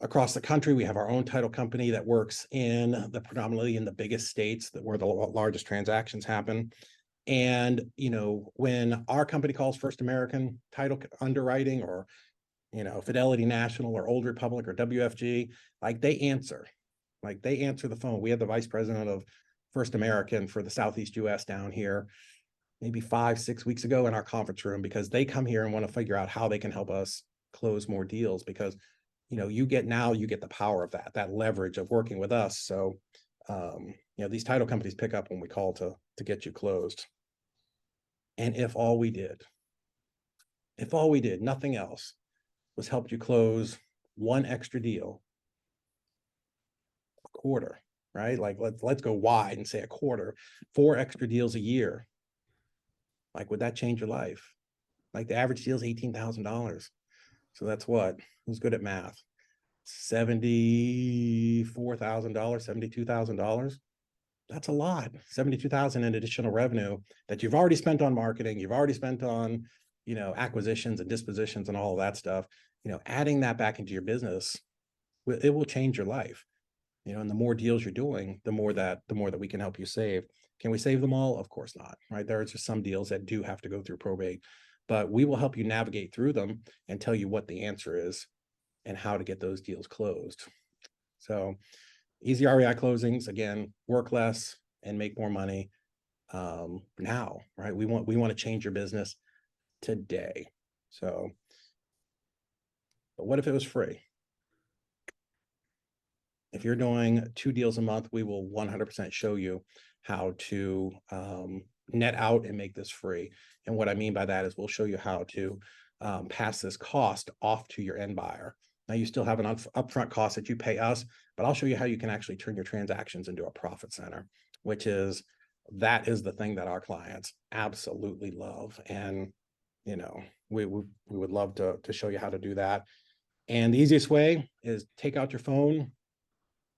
across the country. We have our own title company that works predominantly in the biggest states where the largest transactions happen. And, when our company calls First American Title Underwriting, or, Fidelity National or Old Republic or WFG, like, they answer the phone. We had the vice president of First American for the Southeast US down here maybe 5-6 weeks ago in our conference room, because they come here and want to figure out how they can help us close more deals, because you get the power of that leverage of working with us. So, these title companies pick up when we call to get you closed. And if all we did, nothing else, was help you close one extra deal a quarter, right? Like, let's go wide and say a quarter, 4 extra deals a year. Like, would that change your life? Like, the average deal is $18,000. So that's what? Who's good at math? $74,000, $72,000. That's a lot. $72,000 in additional revenue that you've already spent on marketing. You've already spent on, acquisitions and dispositions and all of that stuff. Adding that back into your business, it will change your life. And the more deals you're doing, the more that we can help you save. Can we save them all? Of course not, right? There are just some deals that do have to go through probate, but we will help you navigate through them and tell you what the answer is and how to get those deals closed. So, ezREI closings, again, work less and make more money now, right? We want to change your business today. So, but what if it was free? If you're doing 2 deals a month, we will 100% show you how to net out and make this free. And what I mean by that is we'll show you how to pass this cost off to your end buyer. Now, you still have an upfront cost that you pay us, but I'll show you how you can actually turn your transactions into a profit center, that is the thing that our clients absolutely love. And, we would love to show you how to do that. And the easiest way is take out your phone.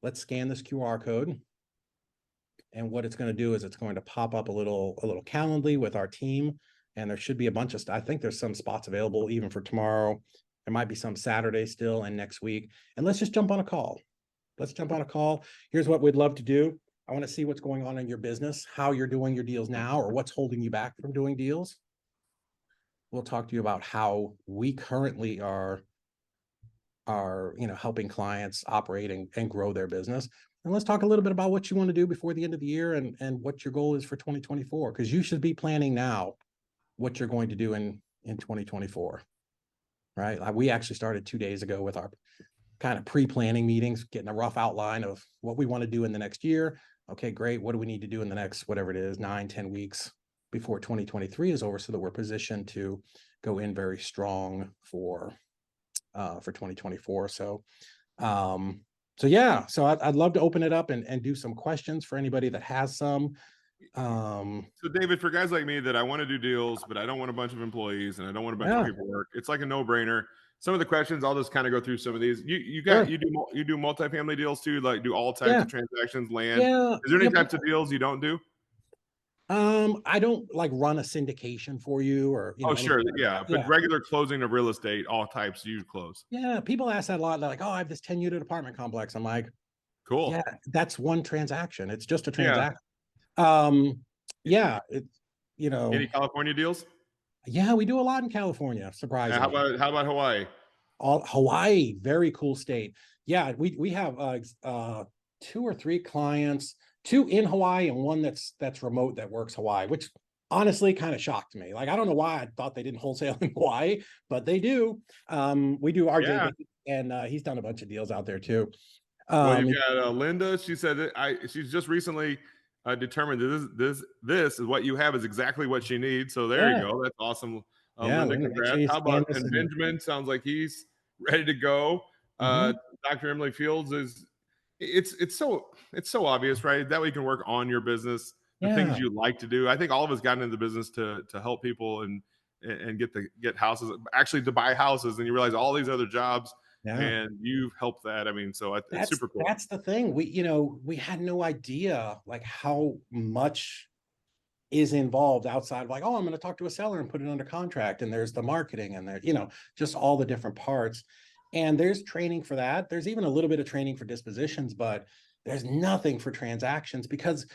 Let's scan this QR code. And what it's going to do is it's going to pop up a little Calendly with our team. And there should be a bunch of stuff. I think there's some spots available even for tomorrow. There might be some Saturday still and next week. And let's just jump on a call. Here's what we'd love to do. I want to see what's going on in your business, how you're doing your deals now, or what's holding you back from doing deals. We'll talk to you about how we currently are helping clients operate and grow their business. And let's talk a little bit about what you want to do before the end of the year and what your goal is for 2024, because you should be planning now what you're going to do in 2024, right? We actually started 2 days ago with our kind of pre-planning meetings, getting a rough outline of what we want to do in the next year. Okay, great. What do we need to do in the next, whatever it is, 9-10 weeks? before 2023 is over, so that we're positioned to go in very strong for 2024. So yeah, so I'd love to open it up and do some questions for anybody that has some. So David, for guys like me that I want to do deals, but I don't want a bunch of employees and I don't want a bunch of Yeah, paperwork, it's like a no-brainer. Some of the questions, I'll just kind of go through some of these. sure. You do multifamily deals too, like do all types Yeah, of transactions, land. yeah, Is there any yeah. types of deals you don't do? I don't like run a syndication for you or Oh, anything sure, like yeah, that. but Yeah. regular closing of real estate, all types you close. Yeah, people ask that a lot. They're like, "Oh, I have this 10-unit apartment complex." I'm like, Cool. "Yeah, that's one transaction. It's just a Yeah. transaction." Um, yeah, it's Any California deals? yeah, we do a lot in California, surprisingly. How about Hawaii? All Hawaii, very cool state. Yeah, we have 2 or 3 clients, 2 in Hawaii and one that's remote that works Hawaii, which honestly kind of shocked me. Like I don't know why I thought they didn't wholesale in Hawaii, but they do. We do RJ Yeah. and he's done a bunch of deals out there too. Well, Um, you've got Linda. She said that she's just recently determined that this is what you have is exactly what she needs. So there you yeah, go. That's awesome, yeah, Linda. Linda, make sure Congrats. you How scan about this and in. Benjamin? Sounds like he's ready to go. Mhm. Dr. Emily Fields is. It's so obvious, right? That way you can work on your business, the things Yeah, you like to do. I think all of us got into the business to help people and get houses, actually to buy houses, and you realize all these other jobs yeah. and you've helped that. I mean, so it's super cool. That's the thing. We had no idea like how much is involved outside of like, oh, I'm going to talk to a seller and put it under contract. And there's the marketing and there, just all the different parts. And there's training for that. There's even a little bit of training for dispositions, but there's nothing for transactions because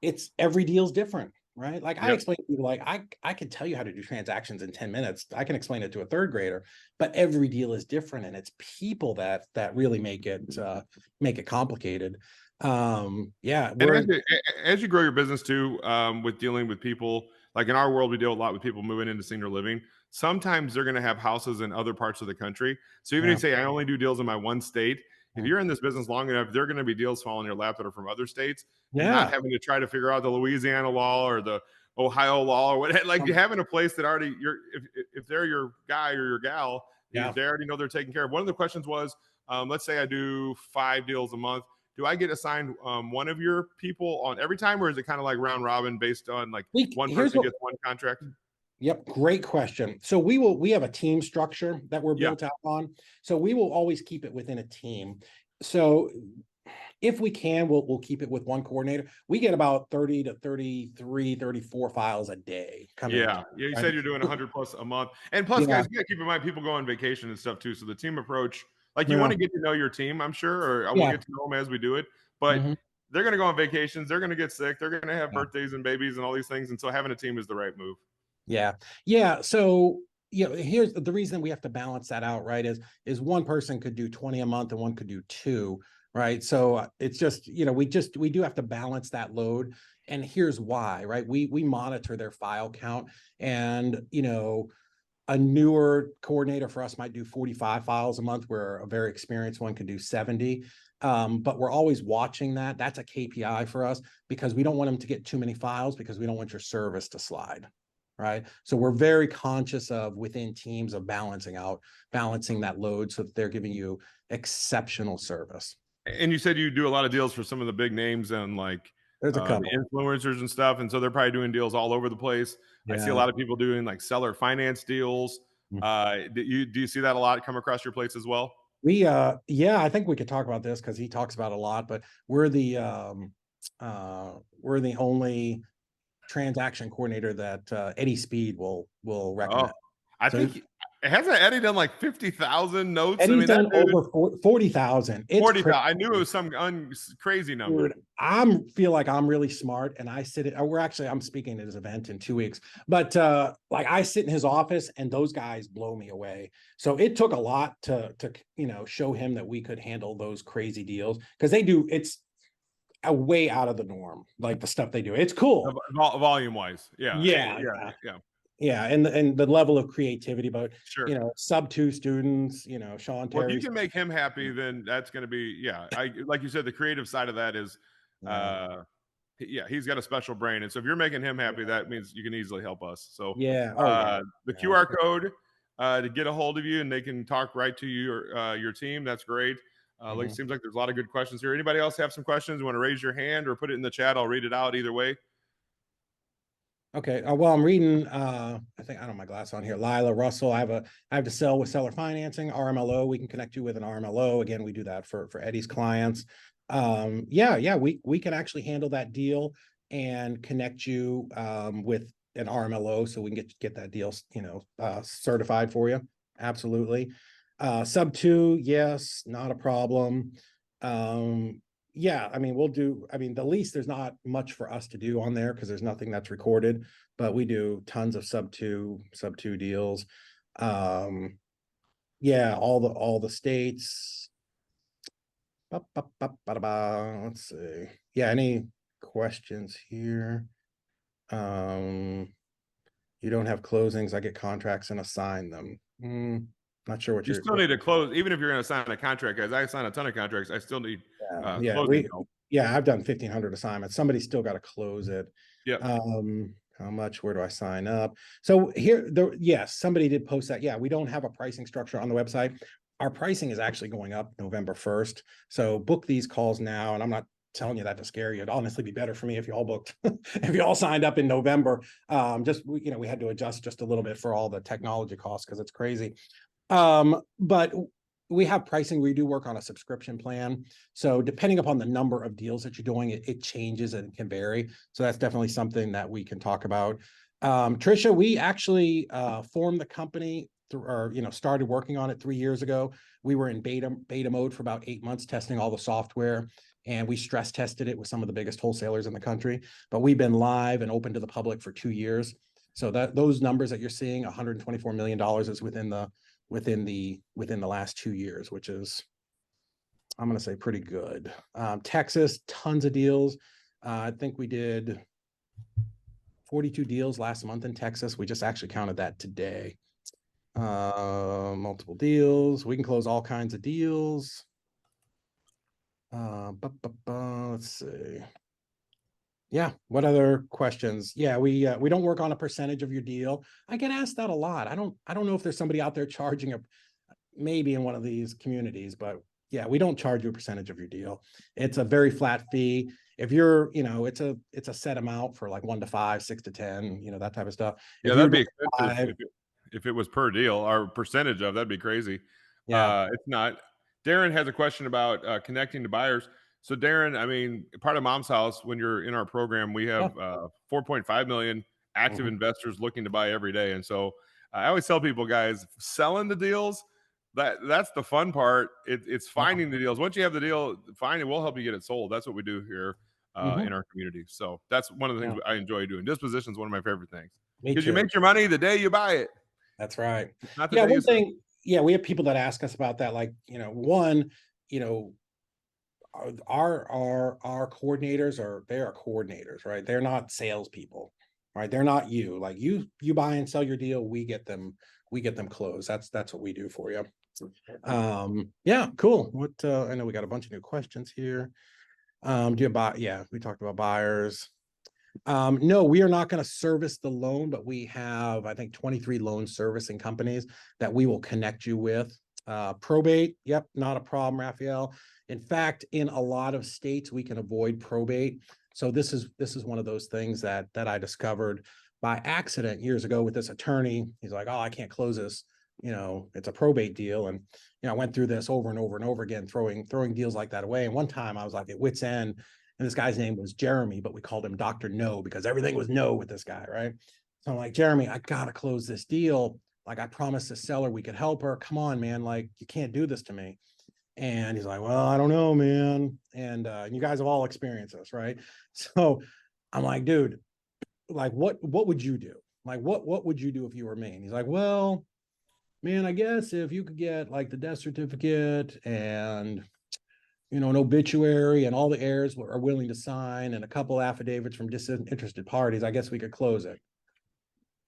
it's every deal's different, right? Like I Yep. explain to people, like I can tell you how to do transactions in 10 minutes. I can explain it to a third grader, but every deal is different, and it's people that really make it complicated. Yeah, And we're as you grow your business too, with dealing with people, like in our world, we deal a lot with people moving into senior living. Sometimes they're going to have houses in other parts of the country. So even if yeah, you say, I only do deals in my one state, if yeah, you're in this business long enough, there are going to be deals falling in your lap that are from other states, and not yeah. having to try to figure out the Louisiana law or the Ohio law or what. Like you having a place that already if they're your guy or your gal, Yeah. they already know they're taken care of. One of the questions was, let's say I do 5 deals a month. Do I get assigned one of your people on every time, or is it kind of like round robin based on like one Here's person what gets one contract? Yep, great question. So we have a team structure that we're Yeah, built out on. So we will always keep it within a team. So if we can, we'll keep it with one coordinator. We get about 30 to 33, 34 files a day coming yeah, through, yeah. You right? said you're doing 100 plus a month, and plus, Yeah, guys, you got to keep in mind people go on vacation and stuff too. So the team approach, like you want yeah, to get to know your team, I'm sure, or I will yeah, get to know them as we do it. But mhm, they're going to go on vacations, they're going to get sick, they're going to have yeah, birthdays and babies and all these things, and so having a team is the right move. yeah, yeah. So here's the reason we have to balance that out, right? Is one person could do 20 a month and one could do 2, right? So it's just, we do have to balance that load. And here's why, right? We monitor their file count, and a newer coordinator for us might do 45 files a month, where a very experienced one can do 70. But we're always watching that. That's a KPI for us because we don't want them to get too many files, because we don't want your service to slide. Right. So we're very conscious of, within teams, of balancing that load so that they're giving you exceptional service. And you said you do a lot of deals for some of the big names and like There's a the couple. influencers and stuff, and so they're probably doing deals all over the place. I see a Yeah. lot of people doing like seller finance deals. Do you see that a lot come across your plates as well? Yeah, I think we could talk about this because he talks about it a lot, but we're the only transaction coordinator that Eddie Speed will Oh, recommend. I So think hasn't Eddie done like 50,000 notes? I Eddie's mean, that done dude over 40,000. It's 40,000. crazy. I knew it was some crazy number. Dude, feel like I'm really smart, and I sit at, I'm speaking at his event in 2 weeks, but like I sit in his office and those guys blow me away. So it took a lot to show him that we could handle those crazy deals, because it's a way out of the norm, like the stuff they do. It's cool. Volume wise. Yeah. Yeah, Yeah. yeah. Yeah. Yeah, and the level of creativity, but Sure. sub 2 students, Sean Well, if you Terry. can make him happy, then that's going to be, yeah. Like you said, the creative side of that is, Yeah, uh, Yeah, he's got a special brain, and so if you're making him happy, that means you can easily help us. So Yeah. Oh yeah. the Yeah. QR code to get a hold of you, and they can talk right to your team. That's great. Like, Mhm. seems like there's a lot of good questions here. Anybody else have some questions? You want to raise your hand or put it in the chat? I'll read it out either way. Okay. Well, I'm reading. I think I don't have my glass on here. Lila Russell. I have to sell with seller financing, RMLO. We can connect you with an RMLO. Again, we do that for Eddie's clients. Yeah. We can actually handle that deal and connect you with an RMLO, so we can get that deal, certified for you. Absolutely. Sub 2, yes, not a problem. Yeah, I mean, the lease, there's not much for us to do on there because there's nothing that's recorded, but we do tons of sub two deals. Yeah, all the states. Let's see. Yeah, any questions here? You don't have closings. I get contracts and assign them. Not sure what You you're. still need to close, even if you're going to sign a contract, guys. I sign a ton of contracts. I still need Yeah, closing help. I've done 1,500 assignments. Somebody's still got to close it. Yep. How much? Where do I sign up? So here, yes, somebody did post that. Yeah, we don't have a pricing structure on the website. Our pricing is actually going up November 1st. So book these calls now. And I'm not telling you that to scare you. It'd honestly be better for me if you all booked, if you all signed up in November. We had to adjust just a little bit for all the technology costs because it's crazy. But we have pricing. We do work on a subscription plan. So depending upon the number of deals that you're doing, it changes and it can vary. So that's definitely something that we can talk about. Trisha, we actually formed the company started working on it 3 years ago. We were in beta mode for about 8 months, testing all the software, and we stress tested it with some of the biggest wholesalers in the country. But we've been live and open to the public for 2 years. So those numbers that you're seeing, $124 million, is within the last 2 years, which is, I'm going to say, pretty good. Texas, tons of deals. I think we did 42 deals last month in Texas. We just actually counted that today. Multiple deals. We can close all kinds of deals. Let's see. Yeah. What other questions? Yeah, we don't work on a percentage of your deal. I get asked that a lot. I don't know if there's somebody out there charging maybe in one of these communities, but yeah, we don't charge you a percentage of your deal. It's a very flat fee. If you're, it's a set amount for like 1 to 5, 6 to 10, that type of stuff. Yeah, If that'd you're be expensive if it was per deal or percentage of. That'd be crazy. yeah. It's not. Darren has a question about connecting to buyers. So Darren, I mean, part of Mom's House, when you're in our program, we have 4.5 million active investors looking to buy every day. And so I always tell people, guys, selling the deals, that's the fun part. It's finding the deals. Once you have the deal, we'll help you get it sold. That's what we do here in our community. So that's one of the things I enjoy doing. Disposition is one of my favorite things because you make your money the day you buy it. That's right. Not the Yeah, day one thing. Yeah, we have people that ask us about that. Like, our coordinators they are coordinators, right? They're not salespeople, right? They're not you. Like you buy and sell your deal, we get them closed. That's what we do for you. Yeah, cool. What I know we got a bunch of new questions here. Do you buy? Yeah, we talked about buyers. No, we are not going to service the loan, but we have, I think, 23 loan servicing companies that we will connect you with. Probate, yep, not a problem, Raphael. In fact, in a lot of states, we can avoid probate. So this is one of those things that I discovered by accident years ago with this attorney. He's like, "Oh, I can't close this. It's a probate deal." And I went through this over and over and over again, throwing deals like that away. And one time I was like at wit's end. And this guy's name was Jeremy, but we called him Dr. No because everything was no with this guy, right? So I'm like, "Jeremy, I gotta close this deal. Like, I promised the seller we could help her. Come on, man. Like, you can't do this to me." And he's like, "Well, I don't know, man." And you guys have all experienced this, right? So I'm like, "Dude, like, what would you do? Like, what would you do if you were me?" And he's like, "Well, man, I guess if you could get like the death certificate and an obituary and all the heirs are willing to sign and a couple affidavits from disinterested parties, I guess we could close it."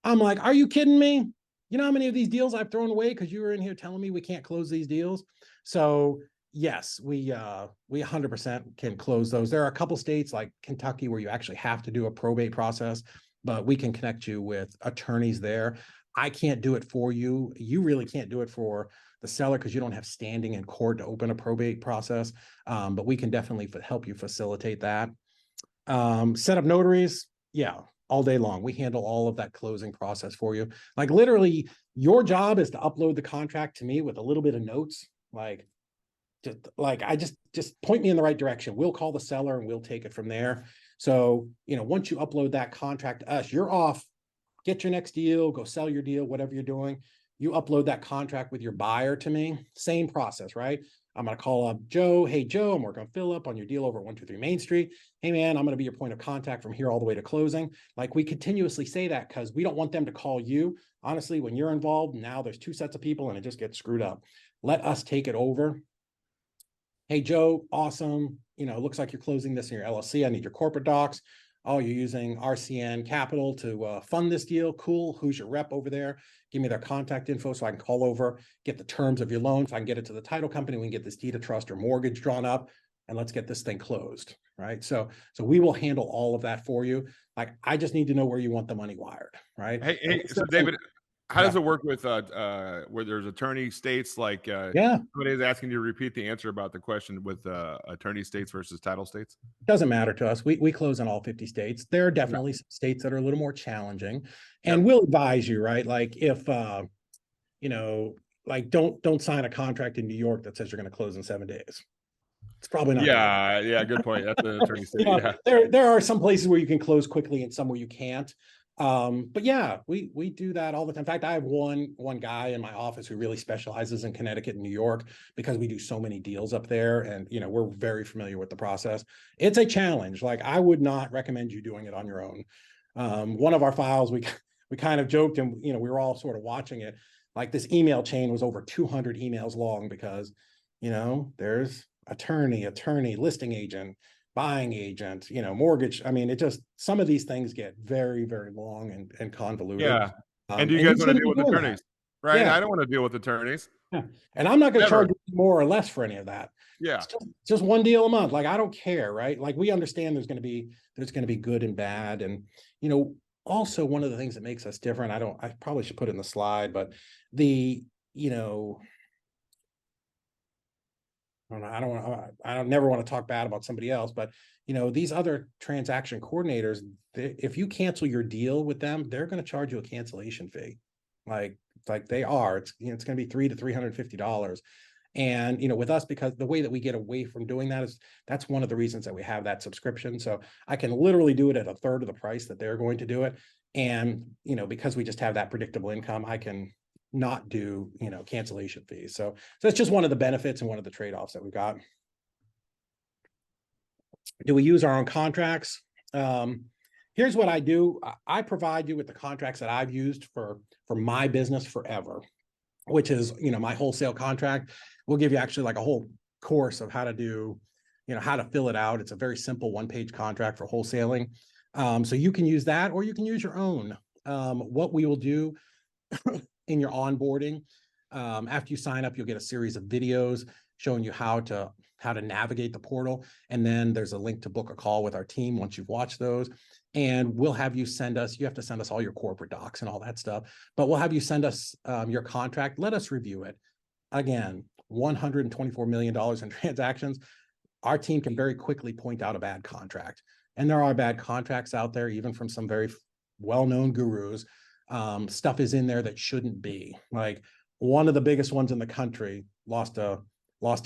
I'm like, "Are you kidding me? You know how many of these deals I've thrown away because you were in here telling me we can't close these deals?" So yes, we 100% can close those. There are a couple states like Kentucky where you actually have to do a probate process, but we can connect you with attorneys there. I can't do it for you. You really can't do it for the seller because you don't have standing in court to open a probate process. But we can definitely help you facilitate that. Set up notaries, yeah, all day long. We handle all of that closing process for you. Like literally, your job is to upload the contract to me with a little bit of notes. Like, just point me in the right direction. We'll call the seller and we'll take it from there. So, once you upload that contract to us, you're off. Get your next deal, go sell your deal, whatever you're doing. You upload that contract with your buyer to me. Same process, right? I'm going to call up Joe. Hey, Joe, I'm working with Phillip on your deal over at 123 Main Street. Hey, man, I'm going to be your point of contact from here all the way to closing. Like we continuously say that because we don't want them to call you. Honestly, when you're involved, now there's two sets of people and it just gets screwed up. Let us take it over. Hey, Joe, awesome. Looks like you're closing this in your LLC. I need your corporate docs. Oh, you're using RCN Capital to fund this deal. Cool. Who's your rep over there? Give me their contact info so I can call over, get the terms of your loan so I can get it to the title company. We can get this deed of trust or mortgage drawn up and let's get this thing closed, right? So we will handle all of that for you. Like, I just need to know where you want the money wired, right? Hey, so David, how does it work with where there's attorney states like Yeah. somebody is asking you to repeat the answer about the question with attorney states versus title states? Doesn't matter to us. We close in all 50 states. There are definitely some states that are a little more challenging, and we'll advise you, right? Like if like don't sign a contract in New York that says you're going to close in 7 days. It's probably not. Yeah, good point. That's an attorney state. Yeah. There are some places where you can close quickly and some where you can't. But yeah, we do that all the time. In fact, I have one guy in my office who really specializes in Connecticut and New York because we do so many deals up there, and we're very familiar with the process. It's a challenge. Like, I would not recommend you doing it on your own. One of our files, we kind of joked, and we were all sort of watching it. Like, this email chain was over 200 emails long because there's attorney, listing agent, buying agent, mortgage. I mean, some of these things get very, very long and convoluted. Yeah. And do you guys want to deal with attorneys? Right. Yeah. I don't want to deal with attorneys. Yeah. And I'm not going to charge you more or less for any of that. Yeah. It's just one deal a month. Like, I don't care, right? Like, we understand there's going to be good and bad. And, also one of the things that makes us different, I probably should put it in the slide, but I don't never want to talk bad about somebody else, but these other transaction coordinators, if you cancel your deal with them, they're going to charge you a cancellation fee. Like they are. It's it's going to be $300 to $350. And with us, because the way that we get away from doing that is that's one of the reasons that we have that subscription. So I can literally do it at a third of the price that they're going to do it. And because we just have that predictable income, I can not do cancellation fees. So that's just one of the benefits and one of the trade-offs that we've got. Do we use our own contracts? Here's what I do. I provide you with the contracts that I've used for my business forever, which is my wholesale contract. We'll give you actually like a whole course of how to do, how to fill it out. It's a very simple one-page contract for wholesaling. So you can use that, or you can use your own. What we will do in your onboarding, after you sign up, you'll get a series of videos showing you how to navigate the portal. And then there's a link to book a call with our team once you've watched those. And we'll have you you have to send us all your corporate docs and all that stuff, but we'll have you send us your contract. Let us review it. Again, $124 million in transactions. Our team can very quickly point out a bad contract. And there are bad contracts out there, even from some very well-known gurus. Stuff is in there that shouldn't be. Like, one of the biggest ones in the country lost a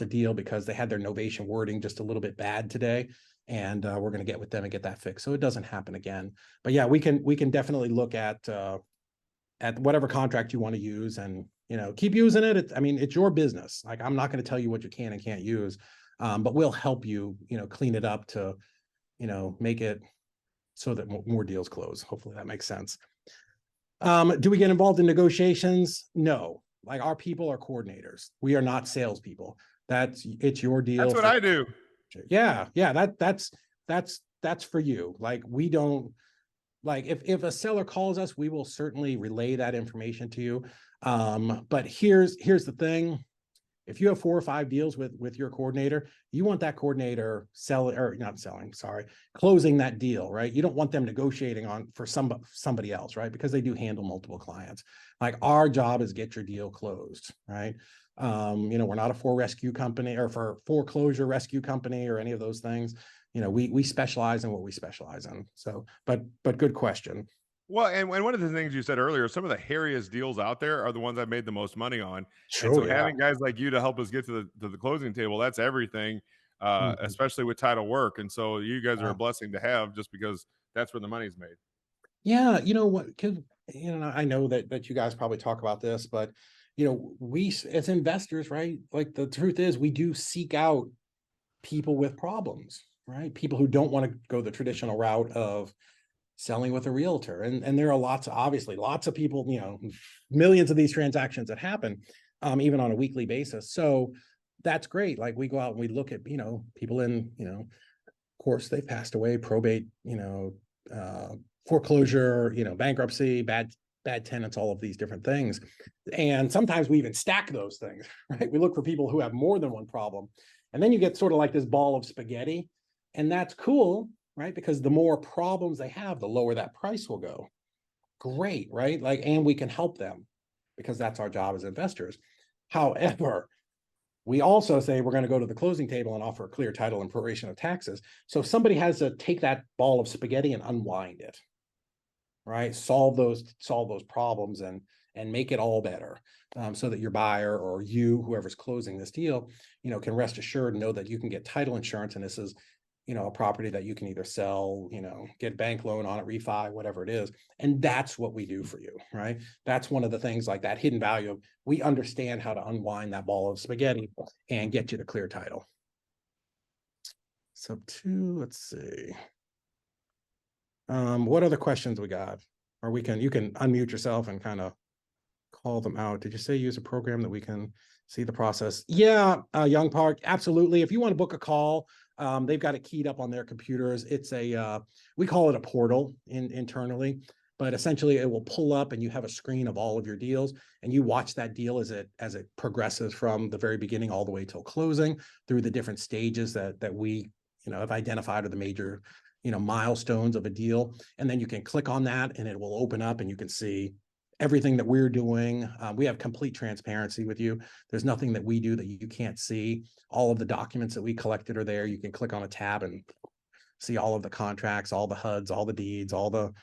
deal because they had their novation wording just a little bit bad today. And we're going to get with them and get that fixed so it doesn't happen again. But yeah, we can definitely look at whatever contract you want to use and keep using it. I mean, it's your business. Like, I'm not going to tell you what you can and can't use, but we'll help you clean it up to make it so that more deals close. Hopefully that makes sense. Do we get involved in negotiations? No. Like, our people are coordinators. We are not salespeople. It's your deal. That's what I do. Yeah. That's for you. Like, we don't, like, if a seller calls us, we will certainly relay that information to you. But here's the thing. If you have 4 or 5 deals with your coordinator, you want that coordinator closing that deal, right? You don't want them negotiating on for somebody else, right? Because they do handle multiple clients. Like our job is get your deal closed, right? We're not a rescue company or for foreclosure rescue company or any of those things. We specialize in what we specialize in. So, but good question. Well, and one of the things you said earlier, some of the hairiest deals out there are the ones I've made the most money on. And so Yeah. having guys like you to help us get to the closing table, that's everything, especially with title work. And so you guys are a blessing to have just because that's where the money's made. Yeah, you know what? I know that you guys probably talk about this, but we as investors, right? Like the truth is, we do seek out people with problems, right? People who don't want to go the traditional route of selling with a realtor, and there are obviously lots of people, millions of these transactions that happen, even on a weekly basis. So that's great. Like we go out and we look at people in of course they've passed away, probate, foreclosure, bankruptcy, bad tenants, all of these different things. And sometimes we even stack those things, right? We look for people who have more than one problem. And then you get sort of like this ball of spaghetti. And that's cool, right? Because the more problems they have, the lower that price will go. Great, right? Like, and we can help them because that's our job as investors. However, we also say we're going to go to the closing table and offer a clear title and proration of taxes. So somebody has to take that ball of spaghetti and unwind it, right? Solve those problems and make it all better, so that your buyer or you, whoever's closing this deal, can rest assured and know that you can get title insurance. And this is, a property that you can either sell, get bank loan on it, refi, whatever it is. And that's what we do for you, right? That's one of the things, like that hidden value of, we understand how to unwind that ball of spaghetti and get you the clear title. So let's see. What other questions we got? Or you can unmute yourself and kind of call them out. Did you say use a program that we can see the process? Yeah, Young Park, absolutely. If you want to book a call, they've got it keyed up on their computers. It's we call it a portal internally, but essentially it will pull up and you have a screen of all of your deals and you watch that deal as it progresses from the very beginning all the way till closing through the different stages that we have identified are the major milestones of a deal. And then you can click on that and it will open up and you can see everything that we're doing. We have complete transparency with you. There's nothing that we do that you can't see. All of the documents that we collected are there. You can click on a tab and see all of the contracts, all the HUDs, all the deeds, all the,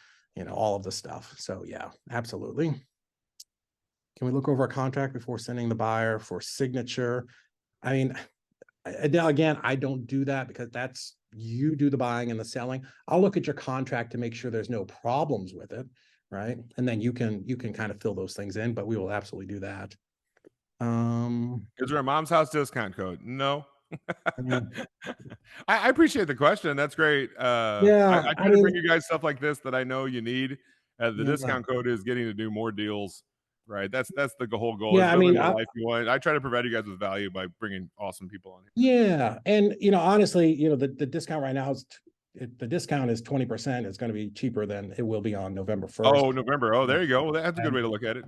all of the stuff. So yeah, absolutely. Can we look over a contract before sending the buyer for signature? I mean, again, I don't do that because you do the buying and the selling. I'll look at your contract to make sure there's no problems with it. Right. And then you can kind of fill those things in, but we will absolutely do that. Is there a mom's house discount code? No. I appreciate the question. That's great. I try to bring you guys stuff like this that I know you need. The discount code is getting to do more deals, right? That's the whole goal. Yeah, is building the life you want. I try to provide you guys with value by bringing awesome people on here. Yeah, and honestly, the discount right now is the discount is 20%. It's going to be cheaper than it will be on November 1st. Oh, November. Oh, there you go. Well, that's a good way to look at it.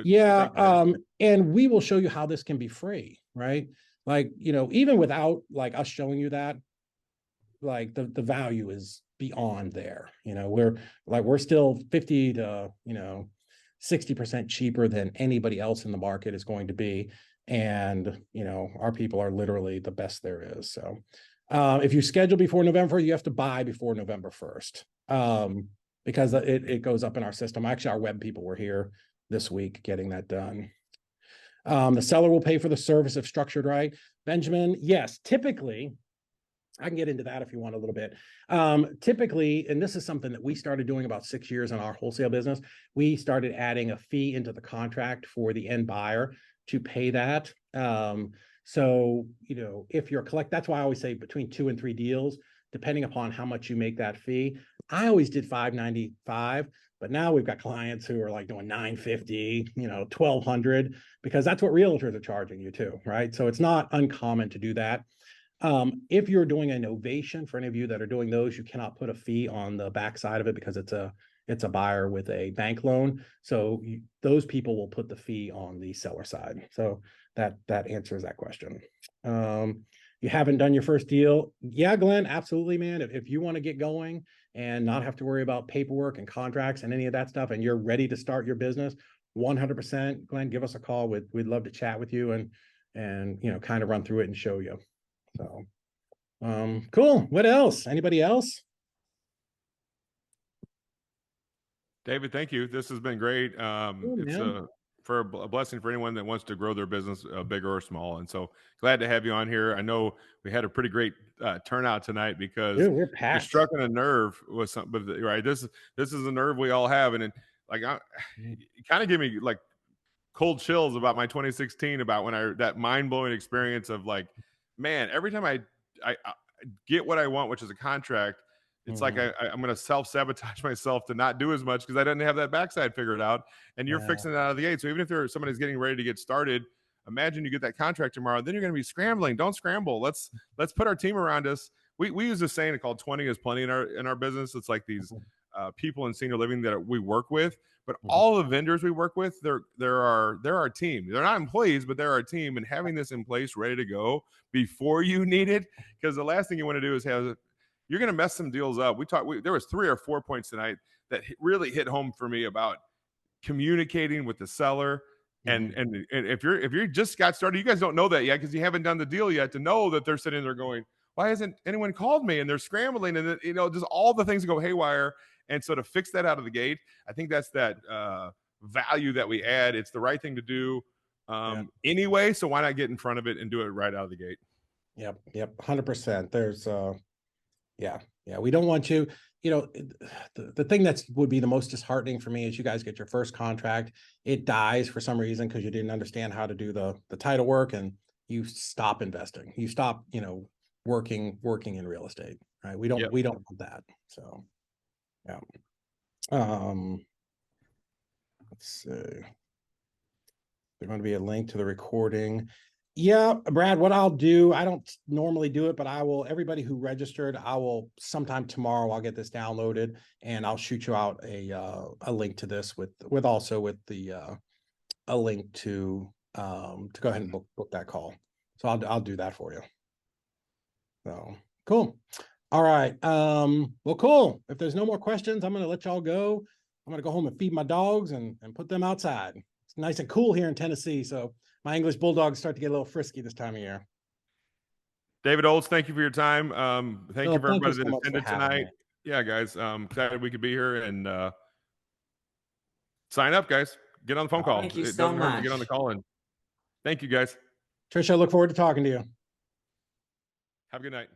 Yeah. And we will show you how this can be free, right? Like, even without like us showing you that, like the value is beyond there. We're still 50 to 60% cheaper than anybody else in the market is going to be. And our people are literally the best there is. So if you schedule before November, you have to buy before November 1st, because it goes up in our system. Actually, our web people were here this week getting that done. The seller will pay for the service if structured right. Benjamin, yes, typically, I can get into that if you want a little bit. Typically, and this is something that we started doing about 6 years in our wholesale business, we started adding a fee into the contract for the end buyer to pay that. So, if you're that's why I always say between 2 and 3 deals, depending upon how much you make that fee. I always did $595, but now we've got clients who are like doing $950, $1,200, because that's what realtors are charging you too, right? So it's not uncommon to do that. If you're doing a novation, for any of you that are doing those, you cannot put a fee on the backside of it because it's it's a buyer with a bank loan. So those people will put the fee on the seller side. So that answers that question. You haven't done your first deal. Yeah, Glenn, absolutely, man. If you want to get going and not have to worry about paperwork and contracts and any of that stuff, and you're ready to start your business, 100%, Glenn, give us a call. We'd love to chat with you and kind of run through it and show you. So, cool. What else? Anybody else? David, thank you. This has been great. Cool, It's man. a blessing for anyone that wants to grow their business, big or small. And so glad to have you on here. I know we had a pretty great turnout tonight because Dude, we're you're packed. striking a nerve with something, but right. This is a nerve we all have. And like, it kind of give me like cold chills about my 2016, about when that mind blowing experience of like, man, every time I get what I want, which is a contract, it's like I'm going to self-sabotage myself to not do as much because I didn't have that backside figured out, and you're fixing it out of the gate. So even if somebody's getting ready to get started, imagine you get that contract tomorrow, then you're going to be scrambling. Don't scramble. Let's put our team around us. We use this saying called 20 is plenty in our business. It's like these people in senior living that we work with, but all the vendors we work with, they're our team. They're not employees, but they're our team. And having this in place, ready to go before you need it, because the last thing you want to do is you're going to mess some deals up. There was 3 or 4 points tonight that really hit home for me about communicating with the seller. And if you're just got started, you guys don't know that yet because you haven't done the deal yet, to know that they're sitting there going, why hasn't anyone called me? And they're scrambling, and just all the things go haywire. And so to fix that out of the gate, I think that's that value that we add. It's the right thing to do anyway. So why not get in front of it and do it right out of the gate? Yep. 100%. There's we don't want you, the thing that would be the most disheartening for me is you guys get your first contract, it dies for some reason because you didn't understand how to do the title work, and you stop investing. You stop, working in real estate, right? We don't want that. So yeah. Let's see. There's going to be a link to the recording. Yeah, Brad, what I'll do, I don't normally do it, but everybody who registered, I will sometime tomorrow, I'll get this downloaded and I'll shoot you out a link to this with the a link to go ahead and book that call. So I'll do that for you. So cool. All right. Well, cool. If there's no more questions, I'm going to let y'all go. I'm going to go home and feed my dogs and put them outside. It's nice and cool here in Tennessee. So my English bulldogs start to get a little frisky this time of year. David Olds, thank you for your time. Thank you for everybody that attended tonight. Me. Yeah, guys. Excited we could be here and sign up, guys. Get on the phone call. Thank you it so doesn't hurt much. to get on the call in. Thank you, guys. Tricia, I look forward to talking to you. Have a good night.